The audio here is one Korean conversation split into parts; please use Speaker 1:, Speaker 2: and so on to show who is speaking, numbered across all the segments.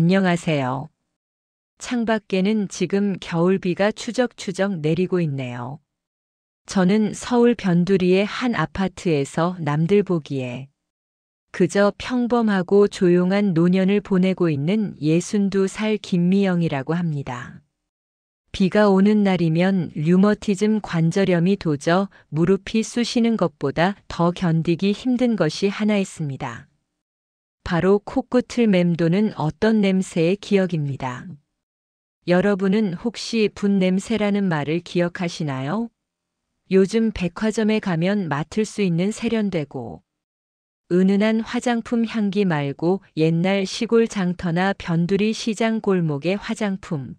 Speaker 1: 안녕하세요. 창밖에는 지금 겨울비가 추적추적 내리고 있네요. 저는 서울 변두리의 한 아파트에서 남들 보기에 그저 평범하고 조용한 노년을 보내고 있는 62살 김미영이라고 합니다. 비가 오는 날이면 류머티즘 관절염이 도져 무릎이 쑤시는 것보다 더 견디기 힘든 것이 하나 있습니다. 바로 코끝을 맴도는 어떤 냄새의 기억입니다. 여러분은 혹시 분 냄새라는 말을 기억하시나요? 요즘 백화점에 가면 맡을 수 있는 세련되고 은은한 화장품 향기 말고 옛날 시골 장터나 변두리 시장 골목의 화장품.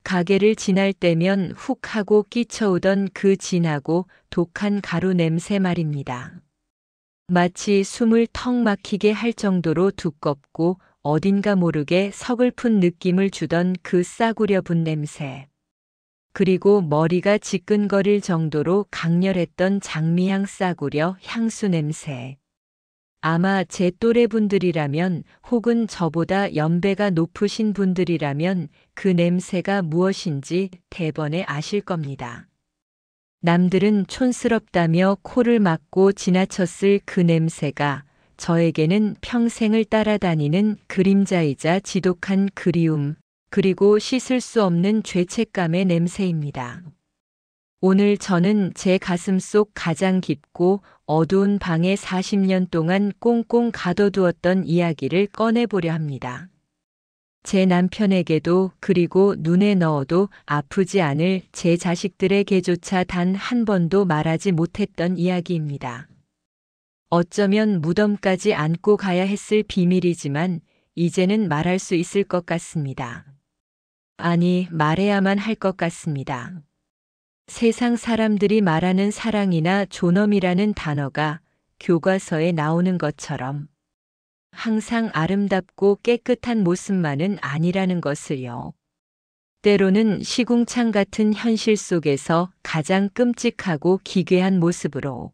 Speaker 1: 가게를 지날 때면 훅 하고 끼쳐오던 그 진하고 독한 가루 냄새 말입니다. 마치 숨을 턱 막히게 할 정도로 두껍고 어딘가 모르게 서글픈 느낌을 주던 그 싸구려 분 냄새. 그리고 머리가 지끈거릴 정도로 강렬했던 장미향 싸구려 향수 냄새. 아마 제 또래 분들이라면 혹은 저보다 연배가 높으신 분들이라면 그 냄새가 무엇인지 대번에 아실 겁니다. 남들은 촌스럽다며 코를 막고 지나쳤을 그 냄새가 저에게는 평생을 따라다니는 그림자이자 지독한 그리움, 그리고 씻을 수 없는 죄책감의 냄새입니다. 오늘 저는 제 가슴 속 가장 깊고 어두운 방에 40년 동안 꽁꽁 가둬두었던 이야기를 꺼내보려 합니다. 제 남편에게도 그리고 눈에 넣어도 아프지 않을 제 자식들에게조차 단 한 번도 말하지 못했던 이야기입니다. 어쩌면 무덤까지 안고 가야 했을 비밀이지만 이제는 말할 수 있을 것 같습니다. 아니, 말해야만 할 것 같습니다. 세상 사람들이 말하는 사랑이나 존엄이라는 단어가 교과서에 나오는 것처럼 항상 아름답고 깨끗한 모습만은 아니라는 것을요. 때로는 시궁창 같은 현실 속에서 가장 끔찍하고 기괴한 모습으로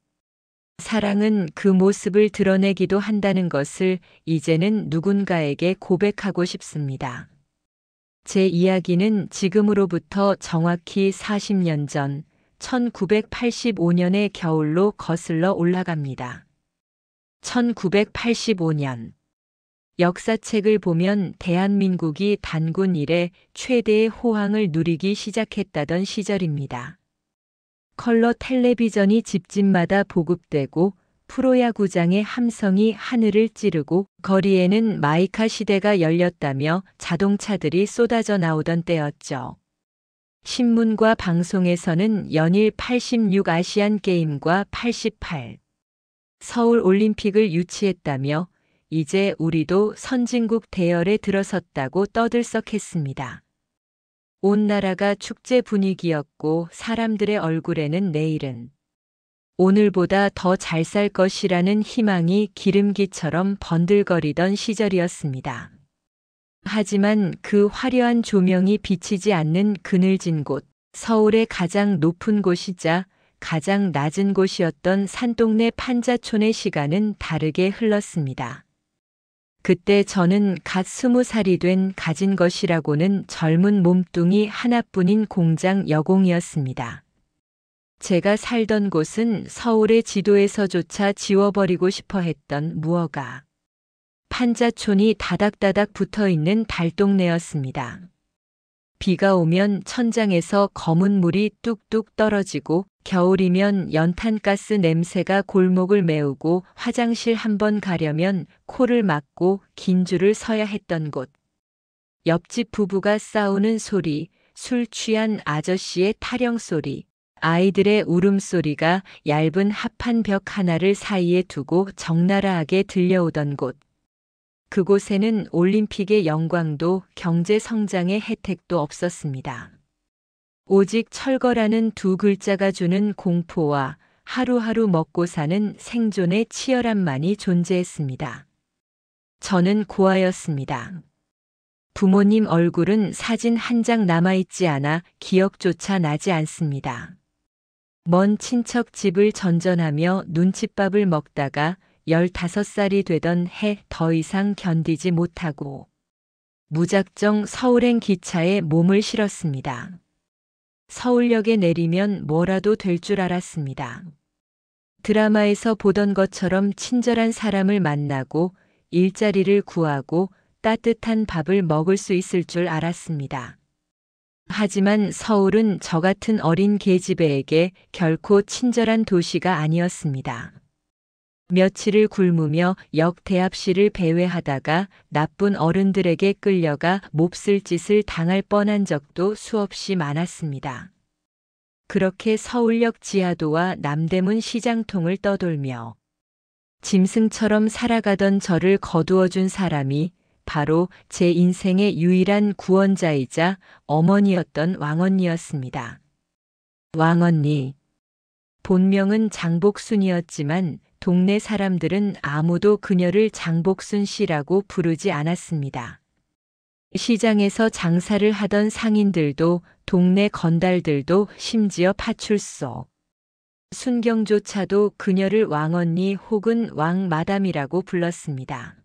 Speaker 1: 사랑은 그 모습을 드러내기도 한다는 것을 이제는 누군가에게 고백하고 싶습니다. 제 이야기는 지금으로부터 정확히 40년 전 1985년의 겨울로 거슬러 올라갑니다. 1985년. 역사책을 보면 대한민국이 단군 이래 최대의 호황을 누리기 시작했다던 시절입니다. 컬러 텔레비전이 집집마다 보급되고 프로야구장의 함성이 하늘을 찌르고 거리에는 마이카 시대가 열렸다며 자동차들이 쏟아져 나오던 때였죠. 신문과 방송에서는 연일 86 아시안 게임과 88 서울 올림픽을 유치했다며 이제 우리도 선진국 대열에 들어섰다고 떠들썩했습니다. 온 나라가 축제 분위기였고 사람들의 얼굴에는 내일은 오늘보다 더 잘 살 것이라는 희망이 기름기처럼 번들거리던 시절이었습니다. 하지만 그 화려한 조명이 비치지 않는 그늘진 곳, 서울의 가장 높은 곳이자 가장 낮은 곳이었던 산동네 판자촌의 시간은 다르게 흘렀습니다. 그때 저는 갓 20살이 된 가진 것이라고는 젊은 몸뚱이 하나뿐인 공장 여공이었습니다. 제가 살던 곳은 서울의 지도에서조차 지워버리고 싶어 했던 무허가 판자촌이 다닥다닥 붙어있는 달동네였습니다. 비가 오면 천장에서 검은 물이 뚝뚝 떨어지고 겨울이면 연탄가스 냄새가 골목을 메우고 화장실 한 번 가려면 코를 막고 긴 줄을 서야 했던 곳. 옆집 부부가 싸우는 소리, 술 취한 아저씨의 타령 소리, 아이들의 울음소리가 얇은 합판 벽 하나를 사이에 두고 적나라하게 들려오던 곳. 그곳에는 올림픽의 영광도 경제 성장의 혜택도 없었습니다. 오직 철거라는 두 글자가 주는 공포와 하루하루 먹고 사는 생존의 치열함만이 존재했습니다. 저는 고아였습니다. 부모님 얼굴은 사진 한 장 남아있지 않아 기억조차 나지 않습니다. 먼 친척 집을 전전하며 눈칫밥을 먹다가 15살이 되던 해 더 이상 견디지 못하고 무작정 서울행 기차에 몸을 실었습니다. 서울역에 내리면 뭐라도 될 줄 알았습니다. 드라마에서 보던 것처럼 친절한 사람을 만나고 일자리를 구하고 따뜻한 밥을 먹을 수 있을 줄 알았습니다. 하지만 서울은 저 같은 어린 계집애에게 결코 친절한 도시가 아니었습니다. 며칠을 굶으며 역 대합실을 배회하다가 나쁜 어른들에게 끌려가 몹쓸 짓을 당할 뻔한 적도 수없이 많았습니다. 그렇게 서울역 지하도와 남대문 시장통을 떠돌며 짐승처럼 살아가던 저를 거두어준 사람이 바로 제 인생의 유일한 구원자이자 어머니였던 왕언니였습니다. 왕언니. 본명은 장복순이었지만 동네 사람들은 아무도 그녀를 장복순 씨라고 부르지 않았습니다. 시장에서 장사를 하던 상인들도 동네 건달들도 심지어 파출소, 순경조차도 그녀를 왕언니 혹은 왕마담이라고 불렀습니다.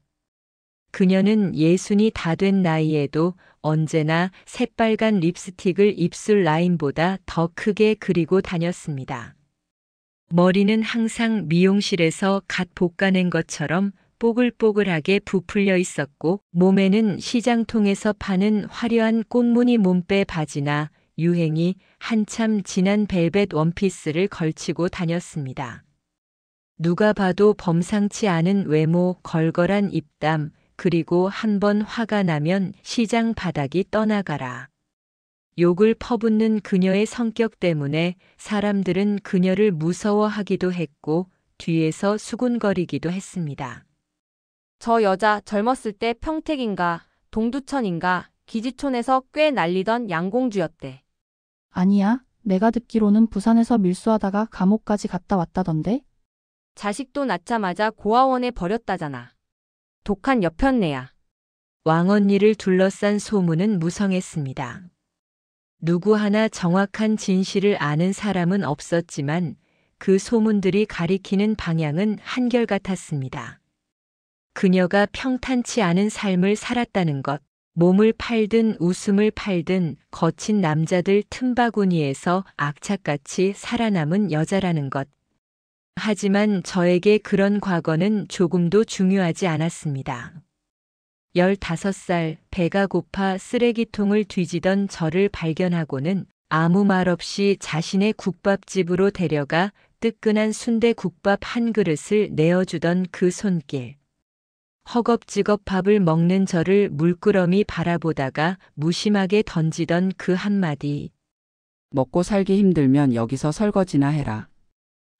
Speaker 1: 그녀는 예순이 다 된 나이에도 언제나 새빨간 립스틱을 입술 라인보다 더 크게 그리고 다녔습니다. 머리는 항상 미용실에서 갓 볶아낸 것처럼 뽀글뽀글하게 부풀려 있었고 몸에는 시장통에서 파는 화려한 꽃무늬 몸빼 바지나 유행이 한참 지난 벨벳 원피스를 걸치고 다녔습니다. 누가 봐도 범상치 않은 외모, 걸걸한 입담, 그리고 한번 화가 나면 시장 바닥이 떠나가라. 욕을 퍼붓는 그녀의 성격 때문에 사람들은 그녀를 무서워하기도 했고 뒤에서 수군거리기도 했습니다.
Speaker 2: 저 여자 젊었을 때 평택인가 동두천인가 기지촌에서 꽤 날리던 양공주였대.
Speaker 3: 아니야, 내가 듣기로는 부산에서 밀수하다가 감옥까지 갔다 왔다던데?
Speaker 2: 자식도 낳자마자 고아원에 버렸다잖아. 독한 여편네야.
Speaker 1: 왕언니를 둘러싼 소문은 무성했습니다. 누구 하나 정확한 진실을 아는 사람은 없었지만 그 소문들이 가리키는 방향은 한결같았습니다. 그녀가 평탄치 않은 삶을 살았다는 것, 몸을 팔든 웃음을 팔든 거친 남자들 틈바구니에서 악착같이 살아남은 여자라는 것. 하지만 저에게 그런 과거는 조금도 중요하지 않았습니다. 15살 배가 고파 쓰레기통을 뒤지던 저를 발견하고는 아무 말 없이 자신의 국밥집으로 데려가 뜨끈한 순대국밥 한 그릇을 내어주던 그 손길. 허겁지겁 밥을 먹는 저를 물끄러미 바라보다가 무심하게 던지던 그 한마디.
Speaker 4: 먹고 살기 힘들면 여기서 설거지나 해라.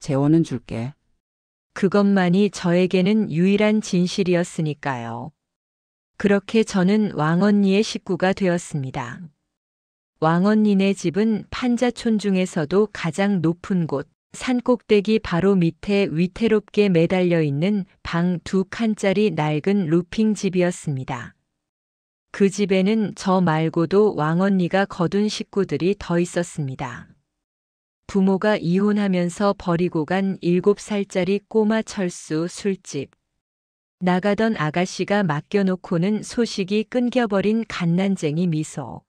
Speaker 4: 재원은 줄게.
Speaker 1: 그것만이 저에게는 유일한 진실이었으니까요. 그렇게 저는 왕언니의 식구가 되었습니다. 왕언니네 집은 판자촌 중에서도 가장 높은 곳, 산꼭대기 바로 밑에 위태롭게 매달려 있는 방 2칸짜리 낡은 루핑 집이었습니다. 그 집에는 저 말고도 왕언니가 거둔 식구들이 더 있었습니다. 부모가 이혼하면서 버리고 간 7살짜리 꼬마 철수 술집. 나가던 아가씨가 맡겨놓고는 소식이 끊겨버린 갓난쟁이 미소.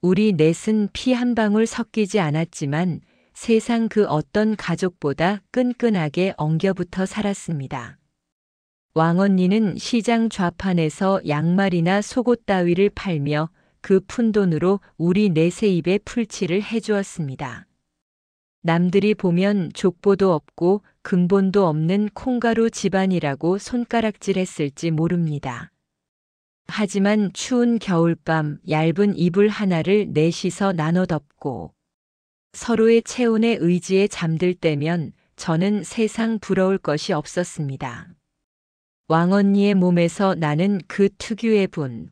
Speaker 1: 우리 넷은 피 한 방울 섞이지 않았지만 세상 그 어떤 가족보다 끈끈하게 엉겨붙어 살았습니다. 왕언니는 시장 좌판에서 양말이나 속옷 따위를 팔며 그 푼돈으로 우리 넷의 입에 풀칠을 해주었습니다. 남들이 보면 족보도 없고 근본도 없는 콩가루 집안이라고 손가락질했을지 모릅니다. 하지만 추운 겨울밤 얇은 이불 하나를 넷이서 나눠 덮고 서로의 체온에 의지에 잠들 때면 저는 세상 부러울 것이 없었습니다. 왕언니의 몸에서 나는 그 특유의 분,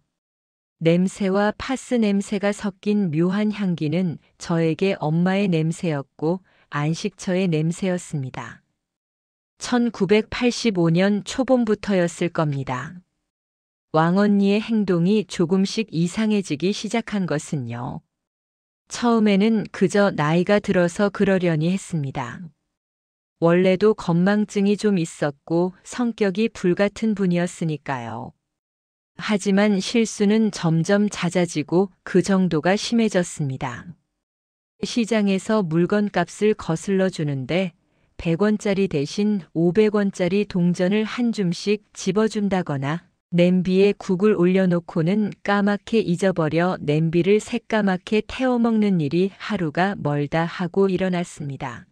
Speaker 1: 냄새와 파스 냄새가 섞인 묘한 향기는 저에게 엄마의 냄새였고 안식처의 냄새였습니다. 1985년 초봄부터였을 겁니다. 왕언니의 행동이 조금씩 이상해지기 시작한 것은요. 처음에는 그저 나이가 들어서 그러려니 했습니다. 원래도 건망증이 좀 있었고 성격이 불같은 분이었으니까요. 하지만 실수는 점점 잦아지고 그 정도가 심해졌습니다. 시장에서 물건값을 거슬러 주는데 100원짜리 대신 500원짜리 동전을 한 줌씩 집어준다거나 냄비에 국을 올려놓고는 까맣게 잊어버려 냄비를 새까맣게 태워먹는 일이 하루가 멀다 하고 일어났습니다.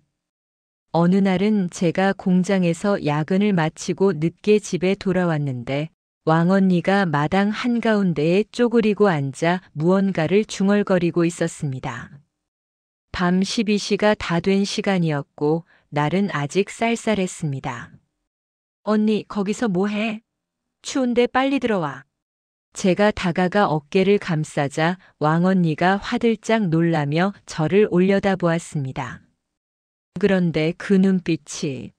Speaker 1: 어느 날은 제가 공장에서 야근을 마치고 늦게 집에 돌아왔는데 왕언니가 마당 한가운데에 쪼그리고 앉아 무언가를 중얼거리고 있었습니다. 밤 12시가 다 된 시간이었고 날은 아직 쌀쌀했습니다. 언니, 거기서 뭐해? 추운데 빨리 들어와. 제가 다가가 어깨를 감싸자 왕언니가 화들짝 놀라며 저를 올려다보았습니다. 그런데 그 눈빛이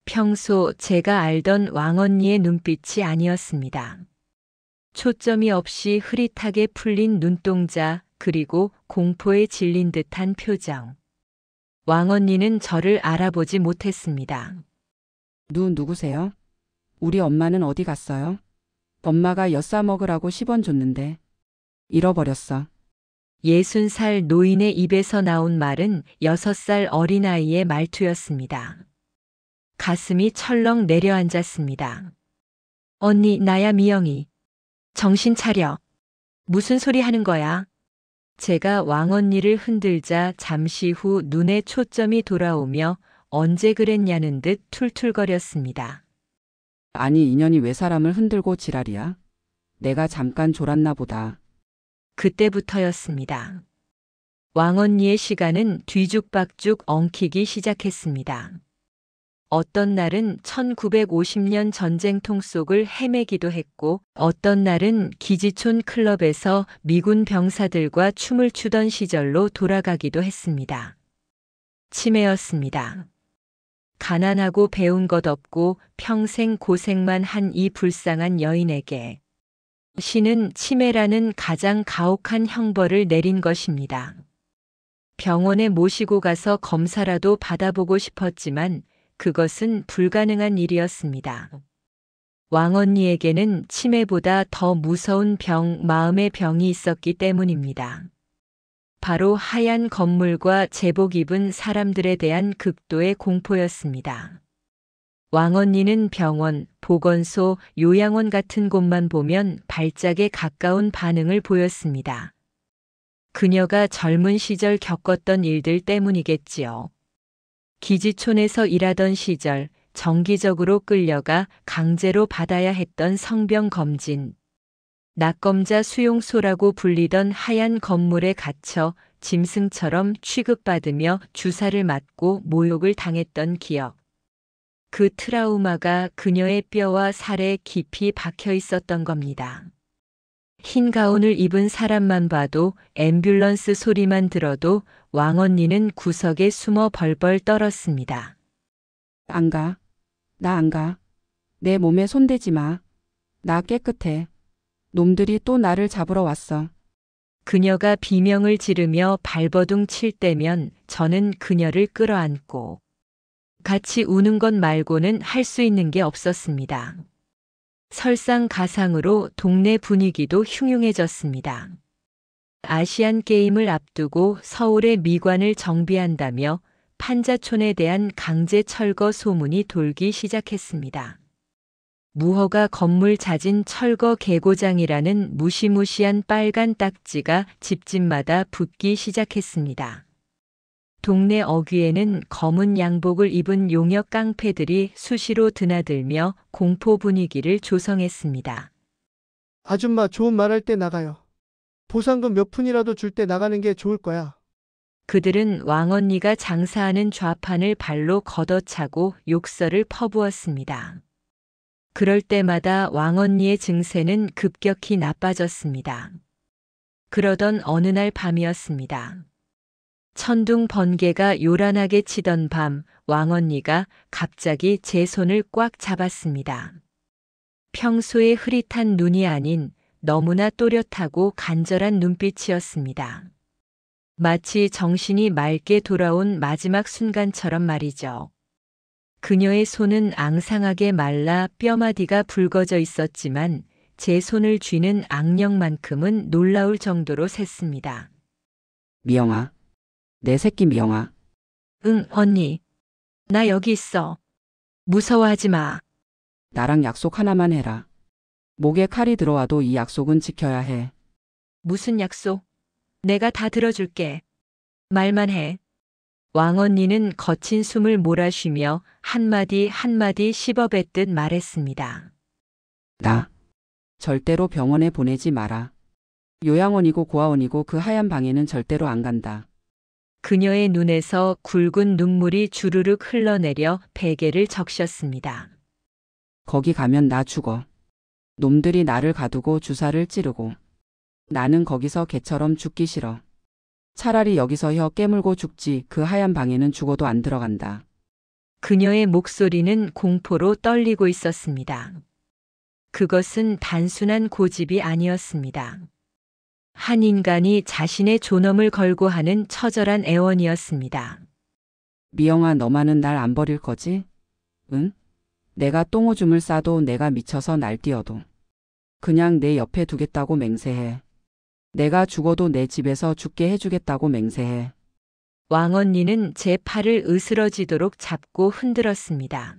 Speaker 1: 평소 제가 알던 왕언니의 눈빛이 아니었습니다. 초점이 없이 흐릿하게 풀린 눈동자, 그리고 공포에 질린 듯한 표정. 왕언니는 저를 알아보지 못했습니다.
Speaker 4: 누구세요? 우리 엄마는 어디 갔어요? 엄마가 엿사 먹으라고 10원 줬는데. 잃어버렸어.
Speaker 1: 60살 노인의 입에서 나온 말은 6살 어린아이의 말투였습니다. 가슴이 철렁 내려앉았습니다. 언니, 나야 미영이. 정신 차려. 무슨 소리 하는 거야? 제가 왕언니를 흔들자 잠시 후 눈에 초점이 돌아오며 언제 그랬냐는 듯 툴툴거렸습니다.
Speaker 4: 아니, 인연이 왜 사람을 흔들고 지랄이야? 내가 잠깐 졸았나 보다.
Speaker 1: 그때부터였습니다. 왕언니의 시간은 뒤죽박죽 엉키기 시작했습니다. 어떤 날은 1950년 전쟁통 속을 헤매기도 했고, 어떤 날은 기지촌 클럽에서 미군 병사들과 춤을 추던 시절로 돌아가기도 했습니다. 치매였습니다. 가난하고 배운 것 없고 평생 고생만 한 이 불쌍한 여인에게 신은 치매라는 가장 가혹한 형벌을 내린 것입니다. 병원에 모시고 가서 검사라도 받아보고 싶었지만 그것은 불가능한 일이었습니다. 왕언니에게는 치매보다 더 무서운 병, 마음의 병이 있었기 때문입니다. 바로 하얀 건물과 제복 입은 사람들에 대한 극도의 공포였습니다. 왕언니는 병원, 보건소, 요양원 같은 곳만 보면 발작에 가까운 반응을 보였습니다. 그녀가 젊은 시절 겪었던 일들 때문이겠지요. 기지촌에서 일하던 시절 정기적으로 끌려가 강제로 받아야 했던 성병 검진, 낙검자 수용소라고 불리던 하얀 건물에 갇혀 짐승처럼 취급받으며 주사를 맞고 모욕을 당했던 기억. 그 트라우마가 그녀의 뼈와 살에 깊이 박혀 있었던 겁니다. 흰 가운을 입은 사람만 봐도, 앰뷸런스 소리만 들어도 왕언니는 구석에 숨어 벌벌 떨었습니다.
Speaker 4: 안 가. 나 안 가. 내 몸에 손대지 마. 나 깨끗해. 놈들이 또 나를 잡으러 왔어.
Speaker 1: 그녀가 비명을 지르며 발버둥 칠 때면 저는 그녀를 끌어안고 같이 우는 것 말고는 할 수 있는 게 없었습니다. 설상가상으로 동네 분위기도 흉흉해졌습니다. 아시안 게임을 앞두고 서울의 미관을 정비한다며 판자촌에 대한 강제 철거 소문이 돌기 시작했습니다. 무허가 건물 자진 철거 개고장이라는 무시무시한 빨간 딱지가 집집마다 붙기 시작했습니다. 동네 어귀에는 검은 양복을 입은 용역 깡패들이 수시로 드나들며 공포 분위기를 조성했습니다.
Speaker 5: 아줌마, 좋은 말 할 때 나가요. 보상금 몇 푼이라도 줄 때 나가는 게 좋을 거야.
Speaker 1: 그들은 왕언니가 장사하는 좌판을 발로 걷어차고 욕설을 퍼부었습니다. 그럴 때마다 왕언니의 증세는 급격히 나빠졌습니다. 그러던 어느 날 밤이었습니다. 천둥 번개가 요란하게 치던 밤, 왕언니가 갑자기 제 손을 꽉 잡았습니다. 평소의 흐릿한 눈이 아닌 너무나 또렷하고 간절한 눈빛이었습니다. 마치 정신이 맑게 돌아온 마지막 순간처럼 말이죠. 그녀의 손은 앙상하게 말라 뼈마디가 붉어져 있었지만 제 손을 쥐는 악령만큼은 놀라울 정도로 셌습니다.
Speaker 4: 미영아. 내 새끼 미영아.
Speaker 1: 응, 언니. 나 여기 있어. 무서워하지 마.
Speaker 4: 나랑 약속 하나만 해라. 목에 칼이 들어와도 이 약속은 지켜야 해.
Speaker 1: 무슨 약속? 내가 다 들어줄게. 말만 해. 왕언니는 거친 숨을 몰아쉬며 한마디 한마디 씹어뱉듯 말했습니다.
Speaker 4: 나 절대로 병원에 보내지 마라. 요양원이고 고아원이고 그 하얀 방에는 절대로 안 간다.
Speaker 1: 그녀의 눈에서 굵은 눈물이 주르륵 흘러내려 베개를 적셨습니다.
Speaker 4: 거기 가면 나 죽어. 놈들이 나를 가두고 주사를 찌르고. 나는 거기서 개처럼 죽기 싫어. 차라리 여기서 혀 깨물고 죽지. 그 하얀 방에는 죽어도 안 들어간다.
Speaker 1: 그녀의 목소리는 공포로 떨리고 있었습니다. 그것은 단순한 고집이 아니었습니다. 한 인간이 자신의 존엄을 걸고 하는 처절한 애원이었습니다.
Speaker 4: 미영아, 너만은 날 안 버릴 거지? 응? 내가 똥오줌을 싸도 내가 미쳐서 날뛰어도 그냥 내 옆에 두겠다고 맹세해. 내가 죽어도 내 집에서 죽게 해주겠다고 맹세해.
Speaker 1: 왕언니는 제 팔을 으스러지도록 잡고 흔들었습니다.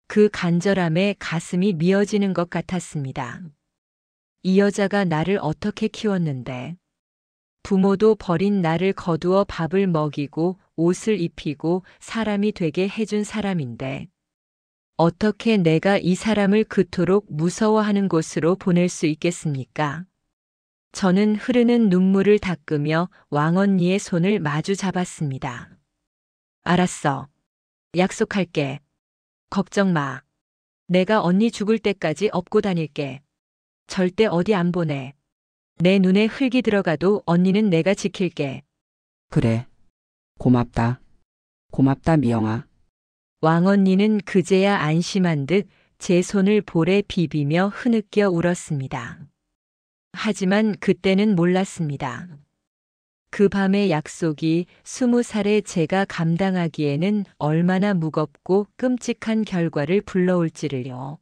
Speaker 1: 그 간절함에 가슴이 미어지는 것 같았습니다. 이 여자가 나를 어떻게 키웠는데, 부모도 버린 나를 거두어 밥을 먹이고 옷을 입히고 사람이 되게 해준 사람인데, 어떻게 내가 이 사람을 그토록 무서워하는 곳으로 보낼 수 있겠습니까? 저는 흐르는 눈물을 닦으며 왕언니의 손을 마주 잡았습니다. 알았어. 약속할게. 걱정 마. 내가 언니 죽을 때까지 업고 다닐게. 절대 어디 안 보내. 내 눈에 흙이 들어가도 언니는 내가 지킬게.
Speaker 4: 그래. 고맙다. 고맙다, 미영아.
Speaker 1: 왕언니는 그제야 안심한 듯 제 손을 볼에 비비며 흐느껴 울었습니다. 하지만 그때는 몰랐습니다. 그 밤의 약속이 20살의 제가 감당하기에는 얼마나 무겁고 끔찍한 결과를 불러올지를요.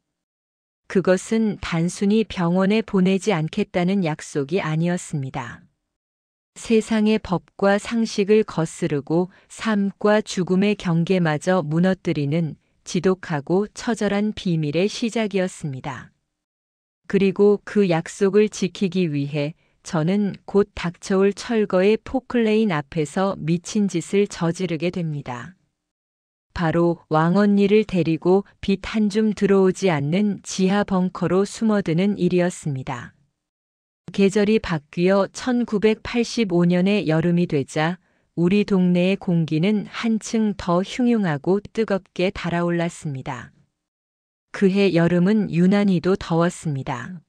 Speaker 1: 그것은 단순히 병원에 보내지 않겠다는 약속이 아니었습니다. 세상의 법과 상식을 거스르고 삶과 죽음의 경계마저 무너뜨리는 지독하고 처절한 비밀의 시작이었습니다. 그리고 그 약속을 지키기 위해 저는 곧 닥쳐올 철거의 포클레인 앞에서 미친 짓을 저지르게 됩니다. 바로 왕언니를 데리고 빛 한 줌 들어오지 않는 지하 벙커로 숨어드는 일이었습니다. 계절이 바뀌어 1985년의 여름이 되자 우리 동네의 공기는 한층 더 흉흉하고 뜨겁게 달아올랐습니다. 그해 여름은 유난히도 더웠습니다.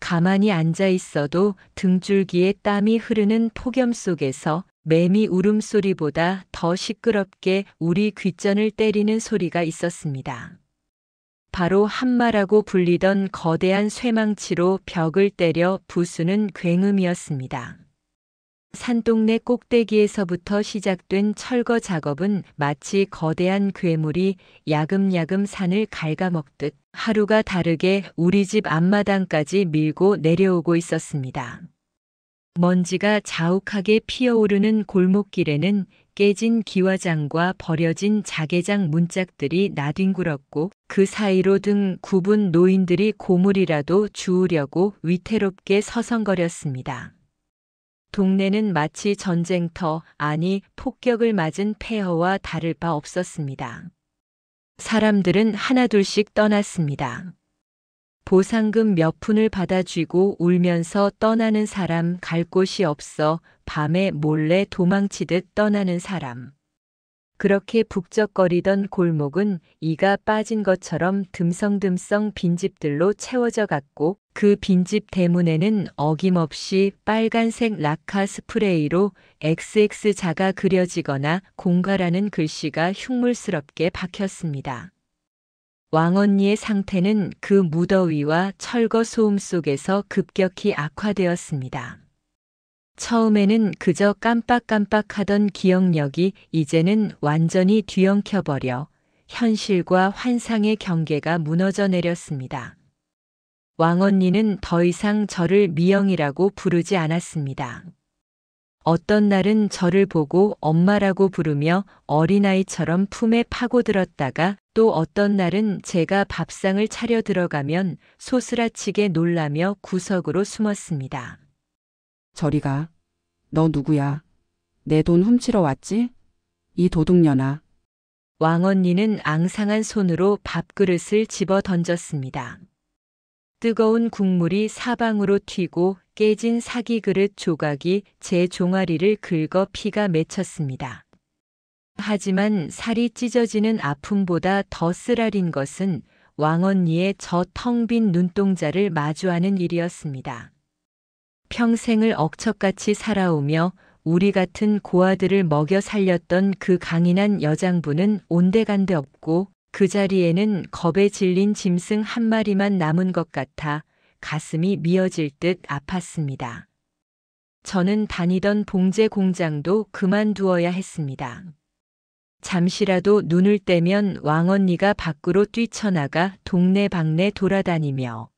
Speaker 1: 가만히 앉아 있어도 등줄기에 땀이 흐르는 폭염 속에서 매미 울음소리보다 더 시끄럽게 우리 귓전을 때리는 소리가 있었습니다. 바로 한마라고 불리던 거대한 쇠망치로 벽을 때려 부수는 굉음이었습니다. 산동네 꼭대기에서부터 시작된 철거 작업은 마치 거대한 괴물이 야금야금 산을 갉아먹듯 하루가 다르게 우리 집 앞마당까지 밀고 내려오고 있었습니다. 먼지가 자욱하게 피어오르는 골목길에는 깨진 기와장과 버려진 자개장 문짝들이 나뒹굴었고 그 사이로 등 굽은 노인들이 고물이라도 주우려고 위태롭게 서성거렸습니다. 동네는 마치 전쟁터, 아니 폭격을 맞은 폐허와 다를 바 없었습니다. 사람들은 하나둘씩 떠났습니다. 보상금 몇 푼을 받아 쥐고 울면서 떠나는 사람, 갈 곳이 없어 밤에 몰래 도망치듯 떠나는 사람. 그렇게 북적거리던 골목은 이가 빠진 것처럼 듬성듬성 빈집들로 채워져 갔고 그 빈집 대문에는 어김없이 빨간색 라카 스프레이로 XX자가 그려지거나 공가라는 글씨가 흉물스럽게 박혔습니다. 왕언니의 상태는 그 무더위와 철거 소음 속에서 급격히 악화되었습니다. 처음에는 그저 깜빡깜빡하던 기억력이 이제는 완전히 뒤엉켜버려 현실과 환상의 경계가 무너져 내렸습니다. 왕언니는 더 이상 저를 미영이라고 부르지 않았습니다. 어떤 날은 저를 보고 엄마라고 부르며 어린아이처럼 품에 파고들었다가 또 어떤 날은 제가 밥상을 차려 들어가면 소스라치게 놀라며 구석으로 숨었습니다.
Speaker 4: 저리 가. 너 누구야? 내 돈 훔치러 왔지? 이 도둑년아.
Speaker 1: 왕언니는 앙상한 손으로 밥그릇을 집어 던졌습니다. 뜨거운 국물이 사방으로 튀고 깨진 사기 그릇 조각이 제 종아리를 긁어 피가 맺혔습니다. 하지만 살이 찢어지는 아픔보다 더 쓰라린 것은 왕언니의 저 텅 빈 눈동자를 마주하는 일이었습니다. 평생을 억척같이 살아오며 우리 같은 고아들을 먹여 살렸던 그 강인한 여장부는 온데간데 없고 그 자리에는 겁에 질린 짐승 한 마리만 남은 것 같아 가슴이 미어질 듯 아팠습니다. 저는 다니던 봉제 공장도 그만두어야 했습니다. 잠시라도 눈을 떼면 왕언니가 밖으로 뛰쳐나가 동네방네 돌아다니며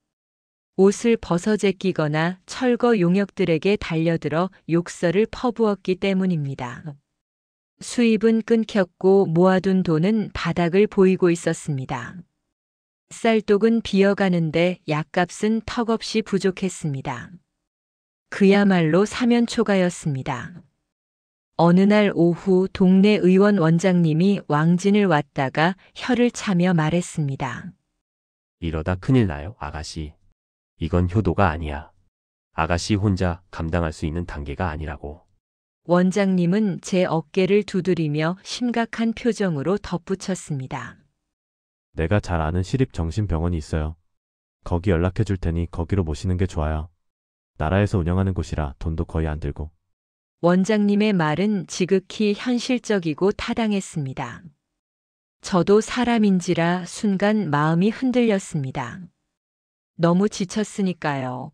Speaker 1: 옷을 벗어 제끼거나 철거 용역들에게 달려들어 욕설을 퍼부었기 때문입니다. 수입은 끊겼고 모아둔 돈은 바닥을 보이고 있었습니다. 쌀독은 비어가는데 약값은 턱없이 부족했습니다. 그야말로 사면초가였습니다. 어느 날 오후 동네 의원 원장님이 왕진을 왔다가 혀를 차며 말했습니다.
Speaker 6: 이러다 큰일 나요, 아가씨. 이건 효도가 아니야. 아가씨 혼자 감당할 수 있는 단계가 아니라고.
Speaker 1: 원장님은 제 어깨를 두드리며 심각한 표정으로 덧붙였습니다.
Speaker 7: 내가 잘 아는 시립정신병원이 있어요. 거기 연락해 줄 테니 거기로 모시는 게 좋아요. 나라에서 운영하는 곳이라 돈도 거의 안 들고.
Speaker 1: 원장님의 말은 지극히 현실적이고 타당했습니다. 저도 사람인지라 순간 마음이 흔들렸습니다. 너무 지쳤으니까요.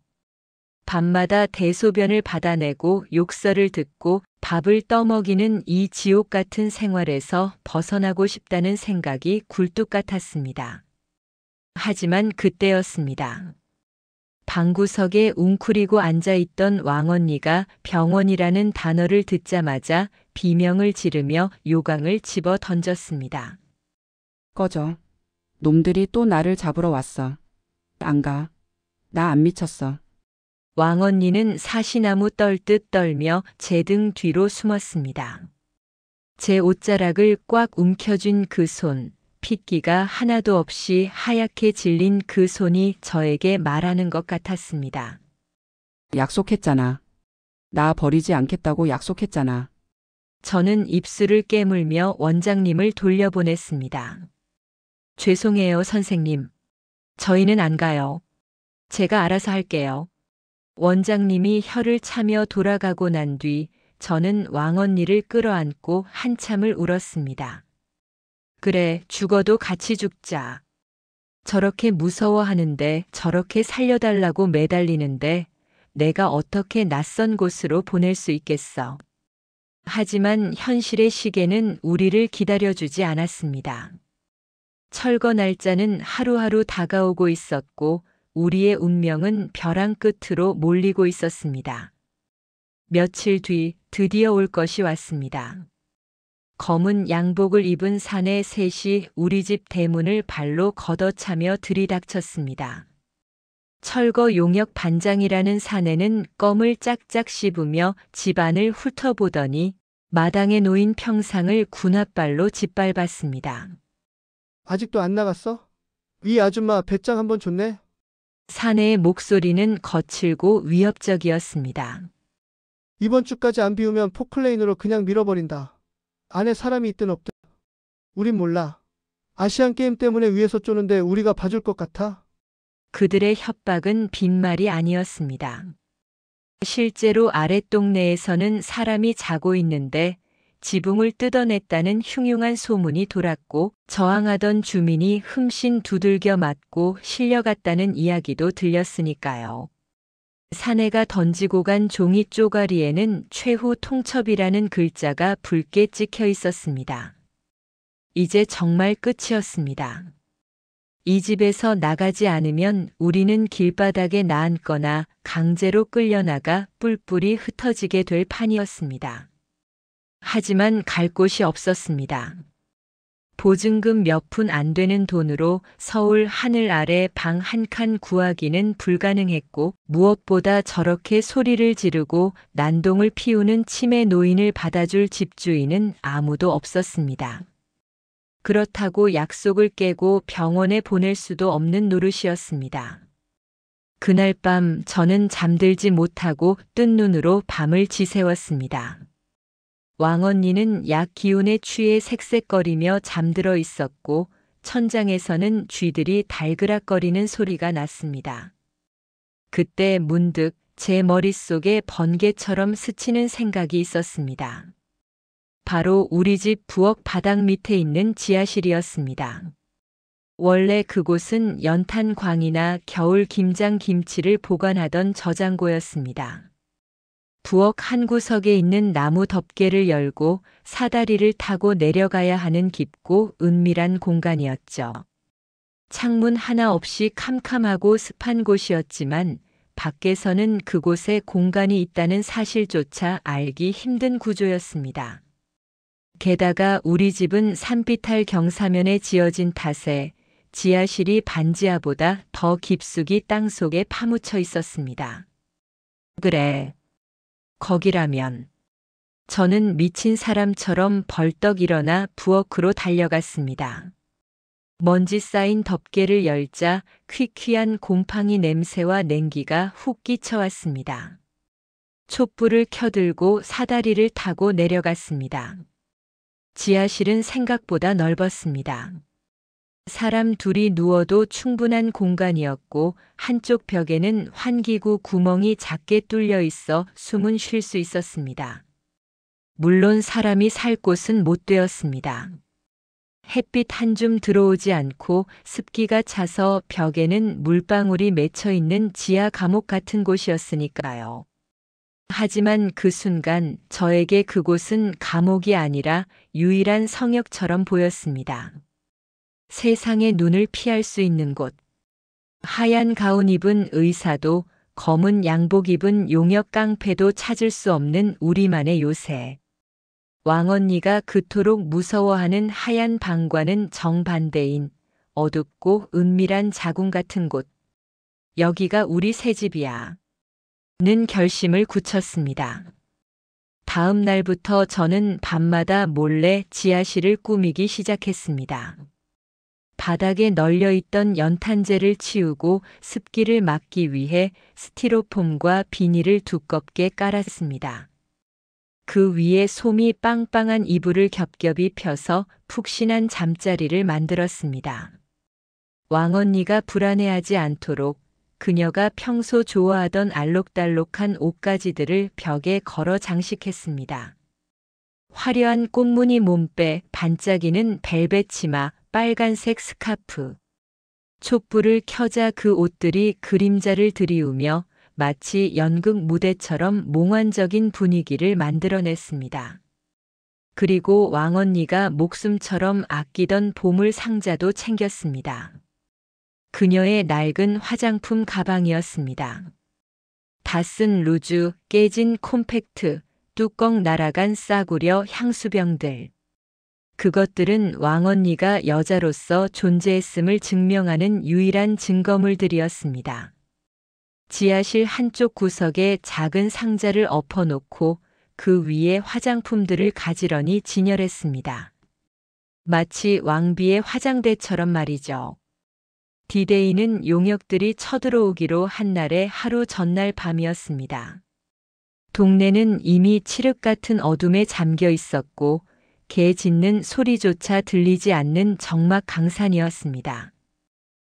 Speaker 1: 밤마다 대소변을 받아내고 욕설을 듣고 밥을 떠먹이는 이 지옥 같은 생활에서 벗어나고 싶다는 생각이 굴뚝 같았습니다. 하지만 그때였습니다. 방구석에 웅크리고 앉아있던 왕언니가 병원이라는 단어를 듣자마자 비명을 지르며 요강을 집어 던졌습니다.
Speaker 4: 꺼져. 놈들이 또 나를 잡으러 왔어. 안 가. 나 안 미쳤어.
Speaker 1: 왕언니는 사시나무 떨듯 떨며 제 등 뒤로 숨었습니다. 제 옷자락을 꽉 움켜쥔 그 손, 핏기가 하나도 없이 하얗게 질린 그 손이 저에게 말하는 것 같았습니다.
Speaker 4: 약속했잖아. 나 버리지 않겠다고 약속했잖아.
Speaker 1: 저는 입술을 깨물며 원장님을 돌려보냈습니다. 죄송해요, 선생님. 저희는 안 가요. 제가 알아서 할게요. 원장님이 혀를 차며 돌아가고 난 뒤 저는 왕언니를 끌어안고 한참을 울었습니다. 그래, 죽어도 같이 죽자. 저렇게 무서워하는데 저렇게 살려달라고 매달리는데 내가 어떻게 낯선 곳으로 보낼 수 있겠어. 하지만 현실의 시계는 우리를 기다려주지 않았습니다. 철거 날짜는 하루하루 다가오고 있었고 우리의 운명은 벼랑 끝으로 몰리고 있었습니다. 며칠 뒤 드디어 올 것이 왔습니다. 검은 양복을 입은 사내 셋이 우리 집 대문을 발로 걷어차며 들이닥쳤습니다. 철거 용역 반장이라는 사내는 껌을 짝짝 씹으며 집안을 훑어보더니 마당에 놓인 평상을 군홧발로 짓밟았습니다.
Speaker 5: 아직도 안 나갔어? 이 아줌마 배짱 한번 줬네?
Speaker 1: 사내의 목소리는 거칠고 위협적이었습니다.
Speaker 5: 이번 주까지 안 비우면 포클레인으로 그냥 밀어버린다. 안에 사람이 있든 없든. 우린 몰라. 아시안게임 때문에 위에서 쪼는데 우리가 봐줄 것 같아?
Speaker 1: 그들의 협박은 빈말이 아니었습니다. 실제로 아랫동네에서는 사람이 자고 있는데 지붕을 뜯어냈다는 흉흉한 소문이 돌았고 저항하던 주민이 흠씬 두들겨 맞고 실려갔다는 이야기도 들렸으니까요. 사내가 던지고 간 종이 쪼가리에는 최후 통첩이라는 글자가 붉게 찍혀 있었습니다. 이제 정말 끝이었습니다. 이 집에서 나가지 않으면 우리는 길바닥에 나앉거나 강제로 끌려나가 뿔뿔이 흩어지게 될 판이었습니다. 하지만 갈 곳이 없었습니다. 보증금 몇 푼 안 되는 돈으로 서울 하늘 아래 방 한 칸 구하기는 불가능했고, 무엇보다 저렇게 소리를 지르고 난동을 피우는 치매 노인을 받아줄 집주인은 아무도 없었습니다. 그렇다고 약속을 깨고 병원에 보낼 수도 없는 노릇이었습니다. 그날 밤 저는 잠들지 못하고 뜬 눈으로 밤을 지새웠습니다. 왕언니는 약 기운에 취해 색색거리며 잠들어 있었고, 천장에서는 쥐들이 달그락거리는 소리가 났습니다. 그때 문득 제 머릿속에 번개처럼 스치는 생각이 있었습니다. 바로 우리 집 부엌 바닥 밑에 있는 지하실이었습니다. 원래 그곳은 연탄광이나 겨울 김장 김치를 보관하던 저장고였습니다. 부엌 한 구석에 있는 나무 덮개를 열고 사다리를 타고 내려가야 하는 깊고 은밀한 공간이었죠. 창문 하나 없이 캄캄하고 습한 곳이었지만 밖에서는 그곳에 공간이 있다는 사실조차 알기 힘든 구조였습니다. 게다가 우리 집은 산비탈 경사면에 지어진 탓에 지하실이 반지하보다 더 깊숙이 땅속에 파묻혀 있었습니다. 그래, 거기라면. 저는 미친 사람처럼 벌떡 일어나 부엌으로 달려갔습니다. 먼지 쌓인 덮개를 열자 퀴퀴한 곰팡이 냄새와 냉기가 훅 끼쳐왔습니다. 촛불을 켜들고 사다리를 타고 내려갔습니다. 지하실은 생각보다 넓었습니다. 사람 둘이 누워도 충분한 공간이었고, 한쪽 벽에는 환기구 구멍이 작게 뚫려 있어 숨은 쉴 수 있었습니다. 물론 사람이 살 곳은 못 되었습니다. 햇빛 한 줌 들어오지 않고 습기가 차서 벽에는 물방울이 맺혀 있는 지하 감옥 같은 곳이었으니까요. 하지만 그 순간 저에게 그곳은 감옥이 아니라 유일한 성역처럼 보였습니다. 세상의 눈을 피할 수 있는 곳. 하얀 가운 입은 의사도 검은 양복 입은 용역 깡패도 찾을 수 없는 우리만의 요새. 왕언니가 그토록 무서워하는 하얀 방과는 정반대인 어둡고 은밀한 자궁 같은 곳. 여기가 우리 새 집이야. 는 결심을 굳혔습니다. 다음 날부터 저는 밤마다 몰래 지하실을 꾸미기 시작했습니다. 바닥에 널려있던 연탄재를 치우고 습기를 막기 위해 스티로폼과 비닐을 두껍게 깔았습니다. 그 위에 솜이 빵빵한 이불을 겹겹이 펴서 푹신한 잠자리를 만들었습니다. 왕언니가 불안해하지 않도록 그녀가 평소 좋아하던 알록달록한 옷가지들을 벽에 걸어 장식했습니다. 화려한 꽃무늬 몸빼, 반짝이는 벨벳 치마, 빨간색 스카프. 촛불을 켜자 그 옷들이 그림자를 드리우며 마치 연극 무대처럼 몽환적인 분위기를 만들어냈습니다. 그리고 왕언니가 목숨처럼 아끼던 보물 상자도 챙겼습니다. 그녀의 낡은 화장품 가방이었습니다. 다 쓴 루즈, 깨진 콤팩트, 뚜껑 날아간 싸구려 향수병들. 그것들은 왕언니가 여자로서 존재했음을 증명하는 유일한 증거물들이었습니다. 지하실 한쪽 구석에 작은 상자를 엎어놓고 그 위에 화장품들을 가지런히 진열했습니다. 마치 왕비의 화장대처럼 말이죠. 디데이는 용역들이 쳐들어오기로 한 날의 하루 전날 밤이었습니다. 동네는 이미 칠흑 같은 어둠에 잠겨 있었고 개 짖는 소리조차 들리지 않는 적막 강산이었습니다.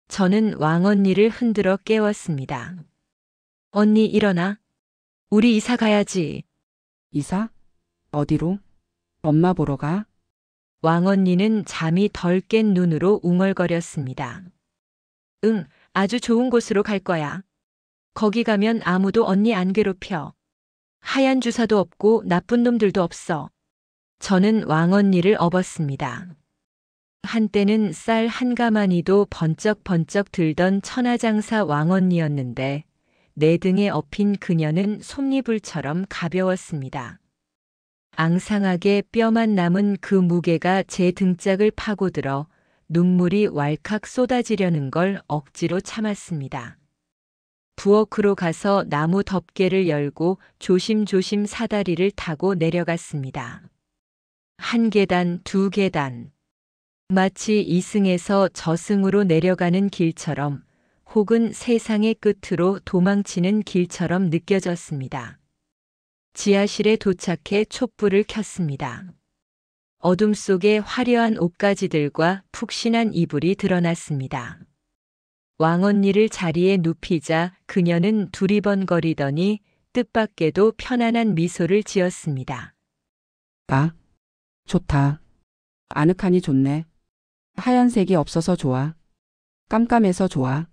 Speaker 1: 저는 왕언니를 흔들어 깨웠습니다. 언니 일어나. 우리 이사 가야지.
Speaker 4: 이사? 어디로? 엄마 보러 가?
Speaker 1: 왕언니는 잠이 덜 깬 눈으로 웅얼거렸습니다. 응, 아주 좋은 곳으로 갈 거야. 거기 가면 아무도 언니 안 괴롭혀. 하얀 주사도 없고 나쁜 놈들도 없어. 저는 왕언니를 업었습니다. 한때는 쌀 한 가마니도 번쩍번쩍 들던 천하장사 왕언니였는데 내 등에 업힌 그녀는 솜니불처럼 가벼웠습니다. 앙상하게 뼈만 남은 그 무게가 제 등짝을 파고들어 눈물이 왈칵 쏟아지려는 걸 억지로 참았습니다. 부엌으로 가서 나무 덮개를 열고 조심조심 사다리를 타고 내려갔습니다. 한 계단, 두 계단. 마치 이승에서 저승으로 내려가는 길처럼 혹은 세상의 끝으로 도망치는 길처럼 느껴졌습니다. 지하실에 도착해 촛불을 켰습니다. 어둠 속에 화려한 옷가지들과 푹신한 이불이 드러났습니다. 왕언니를 자리에 눕히자 그녀는 두리번거리더니 뜻밖에도 편안한 미소를 지었습니다.
Speaker 4: 나? 좋다. 아늑하니 좋네. 하얀색이 없어서 좋아. 깜깜해서 좋아.